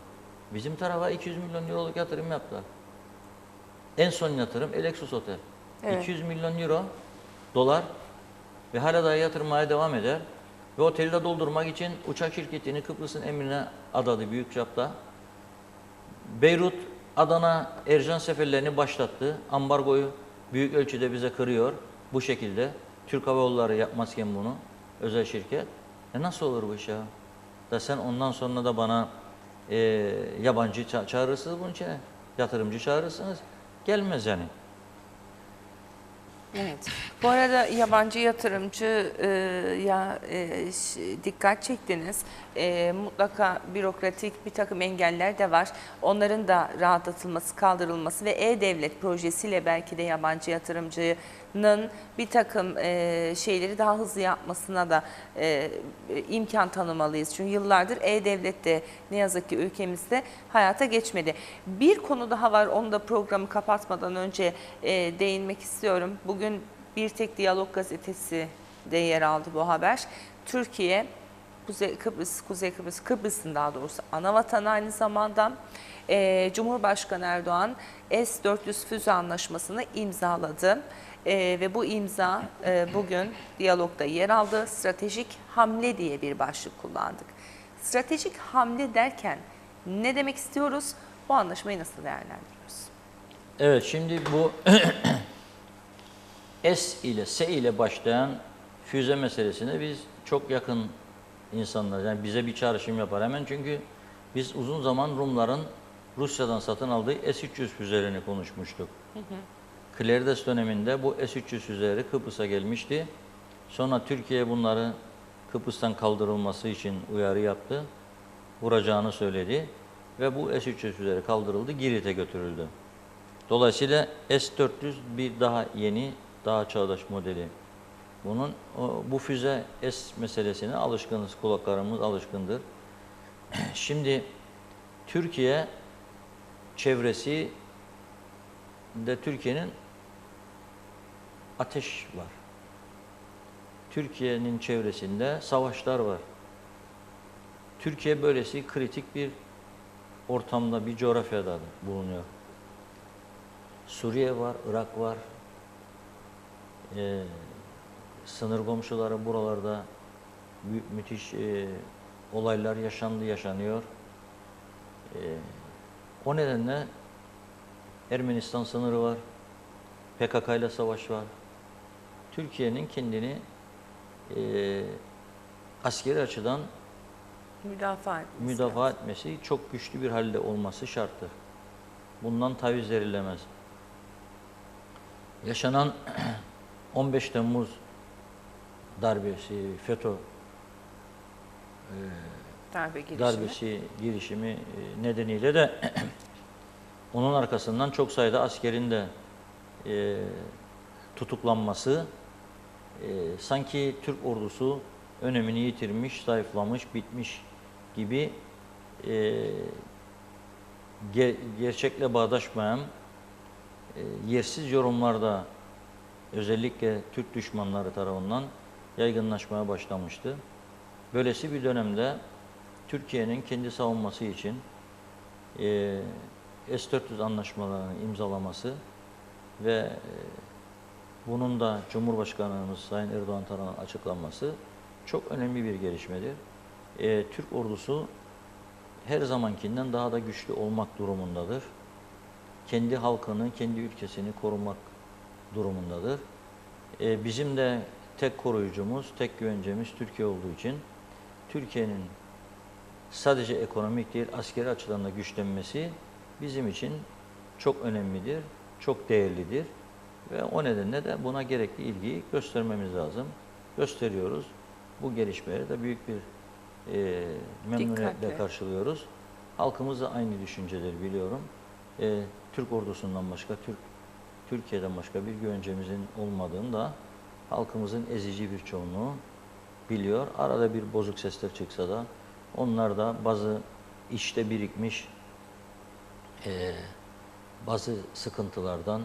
[SPEAKER 2] Bizim tarafa 200 milyon euroluk yatırım yaptılar. En son yatırım Alexus Otel. Evet. 200 milyon euro, dolar ve hala daha yatırmaya devam eder. Ve oteli de doldurmak için uçak şirketini Kıbrıs'ın emrine adadı büyük çapta. Beyrut, Adana, Ercan seferlerini başlattı. Ambargoyu büyük ölçüde bize kırıyor. Bu şekilde Türk Hava Yolları yapmazken bunu, özel şirket. Nasıl olur bu iş ya? Da sen ondan sonra da bana yabancı çağırırsınız bunun içine. Yatırımcı çağırırsınız. Gelmez yani.
[SPEAKER 1] Evet. Bu arada yabancı yatırımcı dikkat çektiniz. Mutlaka bürokratik bir takım engeller de var. Onların da rahatlatılması, kaldırılması ve E-Devlet projesiyle belki de yabancı yatırımcının bir takım şeyleri daha hızlı yapmasına da imkan tanımalıyız. Çünkü yıllardır E-Devlet de ne yazık ki ülkemizde hayata geçmedi. Bir konu daha var, onu da programı kapatmadan önce değinmek istiyorum. Bugün Bir Tek Diyalog gazetesi de yer aldı bu haber. Türkiye, Kuzey Kıbrıs'ın daha doğrusu ana vatanı aynı zamanda Cumhurbaşkanı Erdoğan S-400 füze anlaşmasını imzaladı. Ve bu imza bugün diyalogda yer aldı. Stratejik hamle diye bir başlık kullandık. Stratejik hamle derken ne demek istiyoruz? Bu anlaşmayı nasıl değerlendiriyoruz?
[SPEAKER 2] Evet, şimdi bu S ile S ile başlayan füze meselesini biz çok yakın insanlar. Yani bize bir çağrışım yapar hemen, çünkü biz uzun zaman Rumların Rusya'dan satın aldığı S-300 füzelerini konuşmuştuk. Klerides döneminde bu S-300 füzeleri Kıbrıs'a gelmişti. Sonra Türkiye bunları Kıbrıs'tan kaldırılması için uyarı yaptı. Vuracağını söyledi ve bu S-300 füzeleri kaldırıldı, Girit'e götürüldü. Dolayısıyla S-400 bir daha yeni, daha çağdaş modeli. Bu füze S meselesine alışkınız, kulaklarımız alışkındır. Şimdi Türkiye çevresi de Türkiye'nin ateş var. Türkiye'nin çevresinde savaşlar var. Türkiye böylesi kritik bir ortamda, bir coğrafyada bulunuyor. Suriye var, Irak var. Sınır komşuları buralarda müthiş olaylar yaşanıyor. O nedenle Ermenistan sınırı var, PKK ile savaş var. Türkiye'nin kendini askeri açıdan müdafaa etmesi, çok güçlü bir halde olması şarttır. Bundan taviz verilemez. Yaşanan 15 Temmuz darbesi, FETÖ darbesi girişimi nedeniyle de onun arkasından çok sayıda askerin de tutuklanması, sanki Türk ordusu önemini yitirmiş, zayıflamış, bitmiş gibi gerçekle bağdaşmayan yersiz yorumlarda özellikle Türk düşmanları tarafından yaygınlaşmaya başlamıştı. Böylesi bir dönemde Türkiye'nin kendi savunması için S-400 anlaşmalarını imzalaması ve bunun da Cumhurbaşkanımız Sayın Erdoğan tarafından açıklanması çok önemli bir gelişmedir. Türk ordusu her zamankinden daha da güçlü olmak durumundadır. Kendi halkını, kendi ülkesini korumak durumundadır. Bizim de tek koruyucumuz, tek güvencemiz Türkiye olduğu için Türkiye'nin sadece ekonomik değil, askeri açıdan da güçlenmesi bizim için çok önemlidir, çok değerlidir. Ve o nedenle de buna gerekli ilgiyi göstermemiz lazım. Gösteriyoruz. Bu gelişmeleri de büyük bir memnuniyetle karşılıyoruz. Halkımız da aynı düşünceleri biliyorum. Türk ordusundan başka, Türkiye'den başka bir güvencemizin olmadığını da halkımızın ezici bir çoğunluğu biliyor. Arada bir bozuk sesler çıksa da onlar da bazı içte birikmiş bazı sıkıntılardan,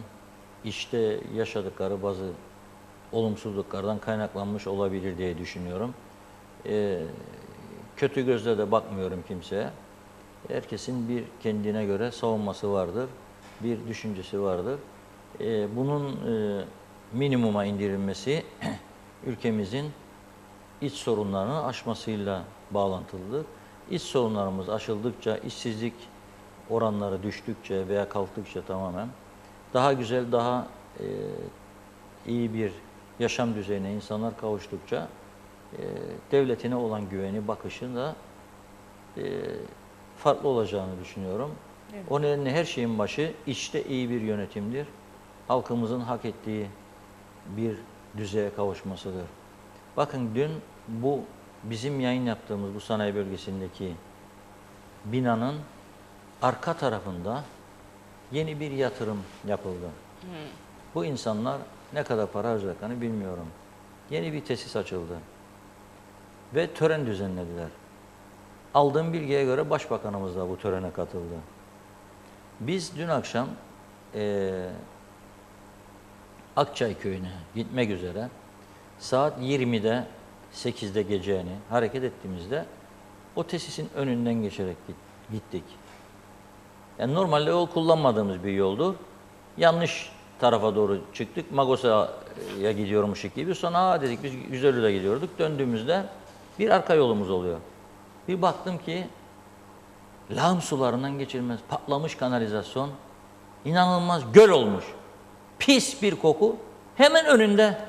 [SPEAKER 2] işte yaşadıkları bazı olumsuzluklardan kaynaklanmış olabilir diye düşünüyorum. Kötü gözle de bakmıyorum kimseye. Herkesin bir kendine göre savunması vardır, bir düşüncesi vardır. Bunun minimuma indirilmesi ülkemizin iç sorunlarını aşmasıyla bağlantılıdır. İç sorunlarımız aşıldıkça, işsizlik oranları düştükçe veya kalktıkça tamamen daha güzel, daha iyi bir yaşam düzeyine insanlar kavuştukça devletine olan güveni, bakışın da farklı olacağını düşünüyorum. Evet. O nedenle her şeyin başı içte iyi bir yönetimdir. Halkımızın hak ettiği bir düzeye kavuşmasıdır. Bakın dün bu bizim yayın yaptığımız bu sanayi bölgesindeki binanın arka tarafında yeni bir yatırım yapıldı. Bu insanlar ne kadar para harcayacaklarını bilmiyorum. Yeni bir tesis açıldı. Ve tören düzenlediler. Aldığım bilgiye göre Başbakanımız da bu törene katıldı. Biz dün akşam Akçay Köyü'ne gitmek üzere saat 20'de 8'de geceni hareket ettiğimizde o tesisin önünden geçerek gittik. Yani normalde yol kullanmadığımız bir yoldur. Yanlış tarafa doğru çıktık. Magosa'ya gidiyormuş gibi. Sonra dedik biz Güzelli'de gidiyorduk. Döndüğümüzde bir arka yolumuz oluyor. Bir baktım ki lağım sularından geçilmez. Patlamış kanalizasyon. İnanılmaz göl olmuş. Pis bir koku. Hemen önünde.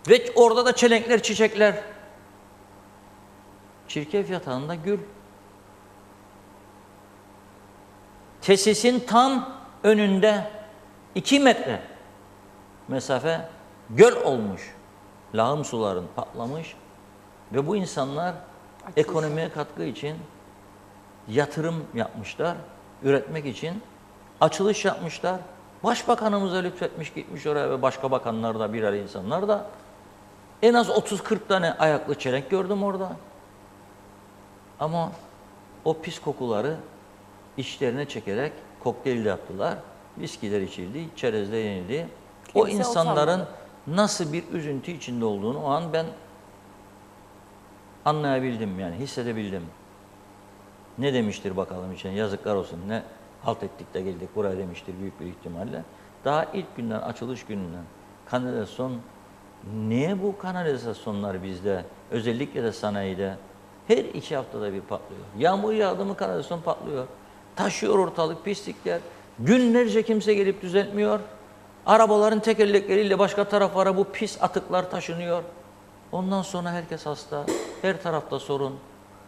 [SPEAKER 2] Ve orada da çelenkler, çiçekler. çirkef yatağında gül. Tesisin tam önünde 2 metre mesafe göl olmuş. Lağım suların patlamış ve bu insanlar ekonomiye katkı için yatırım yapmışlar, üretmek için açılış yapmışlar. Başbakanımıza lütfetmiş, gitmiş oraya ve başka bakanlar da, birer insanlar da. En az 30-40 tane ayaklı çelenk gördüm orada. Ama o pis kokuları içlerine çekerek kokteyl de yaptılar. Viskiler içildi, çerezler yenildi. O
[SPEAKER 1] Kimse
[SPEAKER 2] insanların
[SPEAKER 1] utanmadı.
[SPEAKER 2] nasıl bir üzüntü içinde olduğunu o an ben anlayabildim, yani hissedebildim. Ne demiştir bakalım için, yazıklar olsun, ne halt ettik de geldik buraya demiştir büyük bir ihtimalle. Daha ilk günden, açılış gününden kanalizasyon, niye bu kanalizasyonlar bizde, özellikle de sanayide her 2 haftada bir patlıyor? Yağmur yağdı mı kanalizasyon patlıyor. Taşıyor ortalık pislikler. Günlerce kimse gelip düzeltmiyor. Arabaların tekerlekleriyle başka taraflara bu pis atıklar taşınıyor. Ondan sonra herkes hasta. Her tarafta sorun.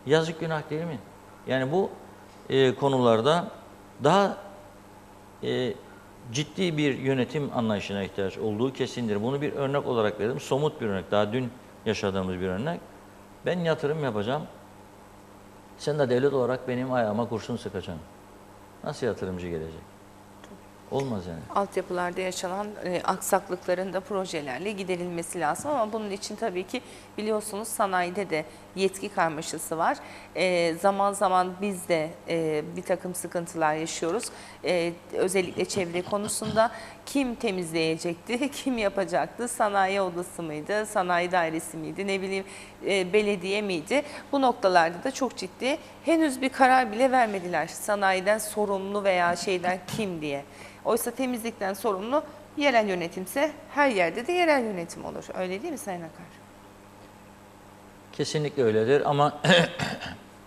[SPEAKER 2] Yazık, günah değil mi? Yani bu konularda daha ciddi bir yönetim anlayışına ihtiyaç olduğu kesindir. Bunu bir örnek olarak verdim. Somut bir örnek. Daha dün yaşadığımız bir örnek. Ben yatırım yapacağım. Sen de devlet olarak benim ayağıma kurşun sıkacaksın. Nasıl yatırımcı gelecek? Olmaz yani.
[SPEAKER 1] Altyapılarda yaşanan aksaklıkların da projelerle giderilmesi lazım ama bunun için tabii ki biliyorsunuz sanayide de yetki karmaşası var. Zaman zaman biz de bir takım sıkıntılar yaşıyoruz. Özellikle çevre konusunda kim temizleyecekti, kim yapacaktı? Sanayi odası mıydı, sanayi dairesi miydi, ne bileyim belediye miydi? Bu noktalarda da çok ciddi, henüz bir karar bile vermediler. Sanayiden sorumlu veya şeyden kim diye. Oysa temizlikten sorumlu yerel yönetimse her yerde de yerel yönetim olur. Öyle değil mi Sayın Akar?
[SPEAKER 2] Kesinlikle öyledir ama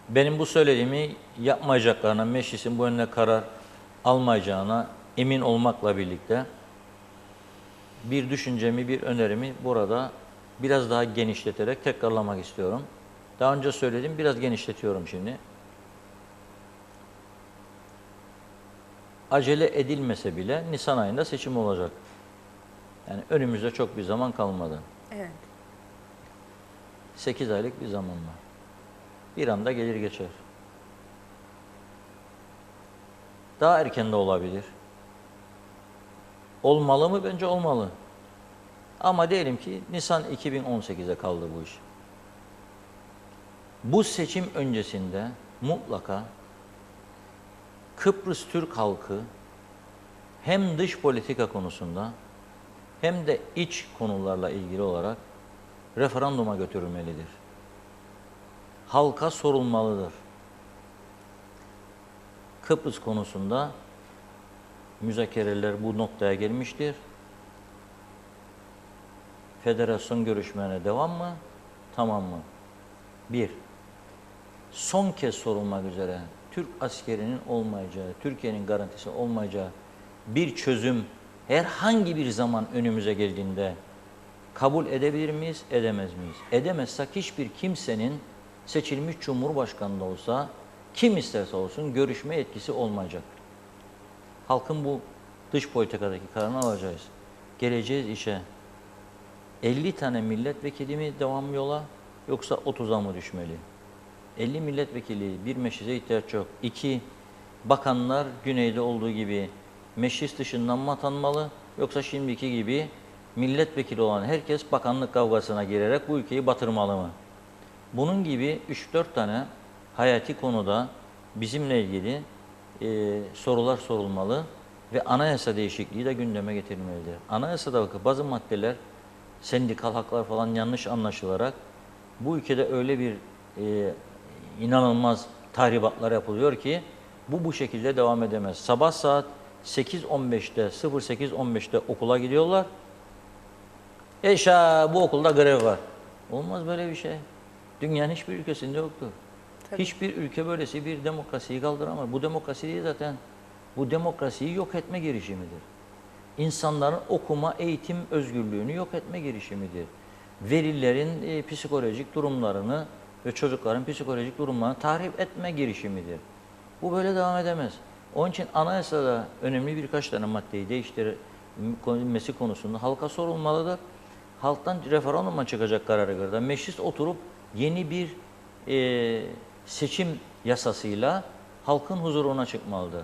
[SPEAKER 2] benim bu söylediğimi yapmayacaklarına, meclisin bu yönde karar almayacağına emin olmakla birlikte bir düşüncemi, bir önerimi burada biraz daha genişleterek tekrarlamak istiyorum. Daha önce söyledim, biraz genişletiyorum şimdi. Acele edilmese bile Nisan ayında seçim olacak. Yani önümüzde çok bir zaman kalmadı.
[SPEAKER 1] Evet.
[SPEAKER 2] 8 aylık bir zaman var. Bir anda gelir geçer. Daha erken de olabilir. Olmalı mı? Bence olmalı. Ama diyelim ki Nisan 2018'e kaldı bu iş. Bu seçim öncesinde mutlaka Kıbrıs Türk halkı hem dış politika konusunda hem de iç konularla ilgili olarak referanduma götürülmelidir. Halka sorulmalıdır. Kıbrıs konusunda müzakereler bu noktaya gelmiştir. Federasyon görüşmelerine devam mı? Tamam mı? 1. Son kez sorulmak üzere Türk askerinin olmayacağı, Türkiye'nin garantisi olmayacağı bir çözüm herhangi bir zaman önümüze geldiğinde kabul edebilir miyiz, edemez miyiz? Edemezsek hiçbir kimsenin seçilmiş Cumhurbaşkanı da olsa, kim isterse olsun görüşme yetkisi olmayacak. Halkın bu dış politikadaki kararını alacağız. Geleceğiz işe. 50 tane milletvekili mi devam yola yoksa 30'a mı düşmeli? 50 milletvekili bir meclise ihtiyaç yok. 2. Bakanlar güneyde olduğu gibi meclis dışından mı atanmalı yoksa şimdiki gibi milletvekili olan herkes bakanlık kavgasına girerek bu ülkeyi batırmalı mı? Bunun gibi 3-4 tane hayati konuda bizimle ilgili sorular sorulmalı ve anayasa değişikliği de gündeme getirilmelidir. Anayasada bakın bazı maddeler, sendikal haklar falan yanlış anlaşılarak bu ülkede öyle bir inanılmaz tahribatlar yapılıyor ki bu şekilde devam edemez. Sabah saat 8.15'te 08.15'te okula gidiyorlar. Bu okulda grev var. Olmaz böyle bir şey. Dünyanın hiçbir ülkesinde yoktur.
[SPEAKER 1] Tabii.
[SPEAKER 2] Hiçbir ülke böylesi bir demokrasiyi kaldıramaz. Bu demokrasi değil zaten. Bu demokrasiyi yok etme girişimidir. İnsanların okuma, eğitim özgürlüğünü yok etme girişimidir. Velilerin psikolojik durumlarını ve çocukların psikolojik durumlarını tahrip etme girişimidir. Bu böyle devam edemez. Onun için anayasada önemli birkaç tane maddeyi değiştirilmesi konusunda halka sorulmalıdır. Halktan referanduma çıkacak karara göre de meclis oturup yeni bir seçim yasasıyla halkın huzuruna çıkmalıdır.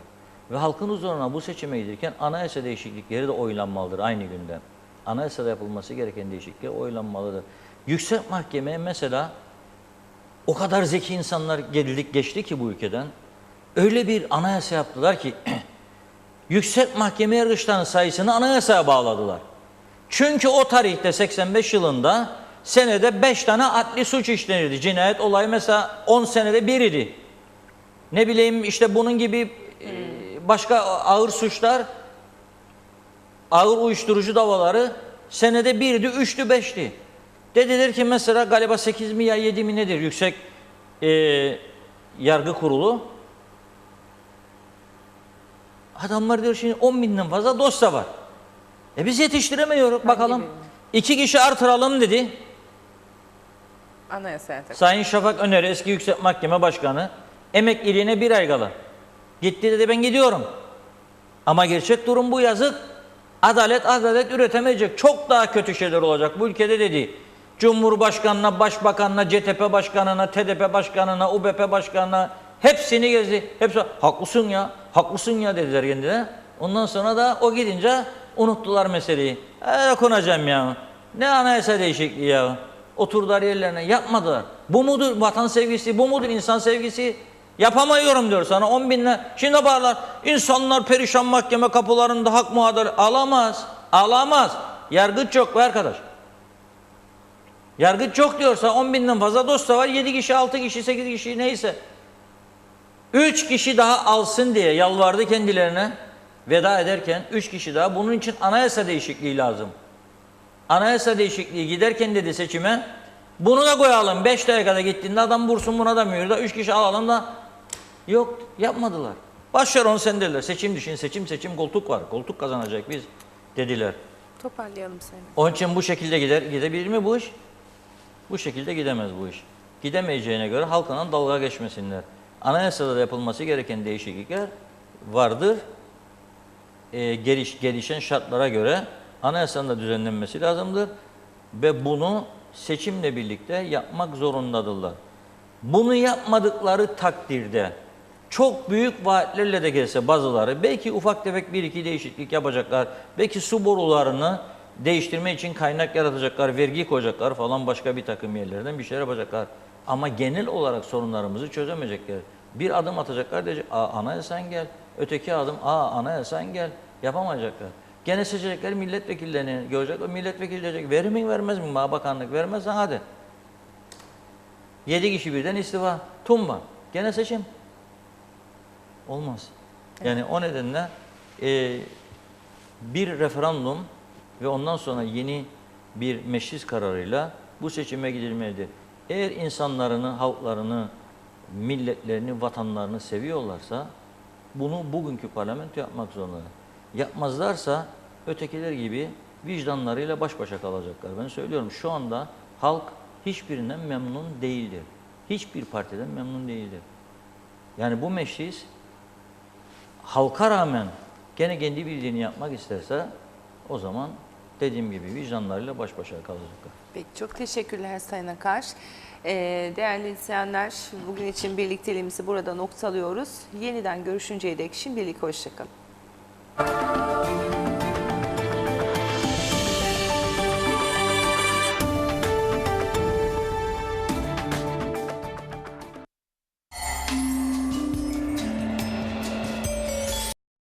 [SPEAKER 2] Ve halkın huzuruna bu seçime giderken anayasa değişiklikleri de oylanmalıdır aynı günde. Anayasada yapılması gereken değişiklikler oylanmalıdır. Yüksek Mahkemeye mesela o kadar zeki insanlar geçti ki bu ülkeden. Öyle bir anayasa yaptılar ki Yüksek Mahkeme yargıçlarının sayısını anayasaya bağladılar. Çünkü o tarihte 85 yılında senede 5 tane adli suç işlenirdi. Cinayet olayı mesela 10 senede bir idi. Ne bileyim işte bunun gibi başka ağır suçlar, ağır uyuşturucu davaları senede birdi, 3'tü, 5'ti. Dediler ki mesela galiba 8 mi ya 7 mi nedir Yüksek Yargı Kurulu. Adamlar diyor şimdi 10 binden fazla dosya var. Biz yetiştiremiyoruz bakalım. 2 kişi artıralım dedi.
[SPEAKER 1] Anayasaya takıldı.
[SPEAKER 2] Sayın Şafak Öner eski Yüksek Mahkeme Başkanı emekliliğine 1 ay kala. Gitti dedi ben gidiyorum. Ama gerçek durum bu yazık. Adalet üretemeyecek. Çok daha kötü şeyler olacak bu ülkede dedi. Cumhurbaşkanına, Başbakanına, CTP Başkanına, TDP Başkanına, UBP Başkanına hepsini gezdi. Hepsi haklısın ya dediler kendine. Ondan sonra da o gidince unuttular meseleyi. Konacağım ya. Ne anayasa değişikliği ya. Oturdular yerlerine yapmadılar. Bu mudur vatan sevgisi, bu mudur insan sevgisi? Yapamıyorum diyor sana 10 binler. Şimdi bağırlar insanlar perişan mahkeme kapılarında hak muhadara alamaz. Yargıç yok be arkadaş. Yargıç yok diyorsa 10 binden fazla dosya var. 7 kişi, 6 kişi, 8 kişi neyse. 3 kişi daha alsın diye yalvardı kendilerine. Veda ederken 3 kişi daha. Bunun için anayasa değişikliği lazım. Anayasa değişikliği giderken dedi seçime. Bunu da koyalım. 5 dakikada gittiğinde adam vursun buna da mühür de 3 kişi alalım da. Yok yapmadılar. Başlar onu sen dediler. Seçim düşün. Seçim koltuk var. Koltuk kazanacak biz dediler.
[SPEAKER 1] Toparlayalım seni.
[SPEAKER 2] Onun için bu şekilde gidebilir mi bu iş? Bu şekilde gidemez bu iş. Gidemeyeceğine göre halkla dalga geçmesinler. Anayasada da yapılması gereken değişiklikler vardır. Gelişen şartlara göre anayasanın da düzenlenmesi lazımdır. Ve bunu seçimle birlikte yapmak zorundadırlar. Bunu yapmadıkları takdirde çok büyük vaatlerle de gelse bazıları belki ufak tefek bir iki değişiklik yapacaklar. Belki su borularını değiştirme için kaynak yaratacaklar, vergi koyacaklar falan başka bir takım yerlerden bir şeyler yapacaklar. Ama genel olarak sorunlarımızı çözemeyecekler. Bir adım atacaklar diyecek, anayasan gel. Öteki adım, anayasan gel. Yapamayacaklar. Gene seçecekler milletvekillerini görecekler. Milletvekili diyecek, verir mi vermez mi? Bakanlık vermezsen hadi. 7 kişi birden istifa. Tumba. Gene seçim. Olmaz. Yani o nedenle bir referandum ve ondan sonra yeni bir meclis kararıyla bu seçime gidilmelidir. Eğer insanlarını, halklarını, milletlerini, vatanlarını seviyorlarsa bunu bugünkü parlamento yapmak zorunda. Yapmazlarsa ötekiler gibi vicdanlarıyla baş başa kalacaklar. Ben söylüyorum şu anda halk hiçbirinden memnun değildir. Hiçbir partiden memnun değildir. Yani bu meclis halka rağmen gene kendi bildiğini yapmak isterse o zaman dediğim gibi vicdanlarıyla baş başa kalacaklar.
[SPEAKER 1] Peki çok teşekkürler Sayın Akar. Değerli izleyenler bugün için birlikteliğimizi burada noktalıyoruz. Yeniden görüşünceye dek şimdilik hoşça kalın.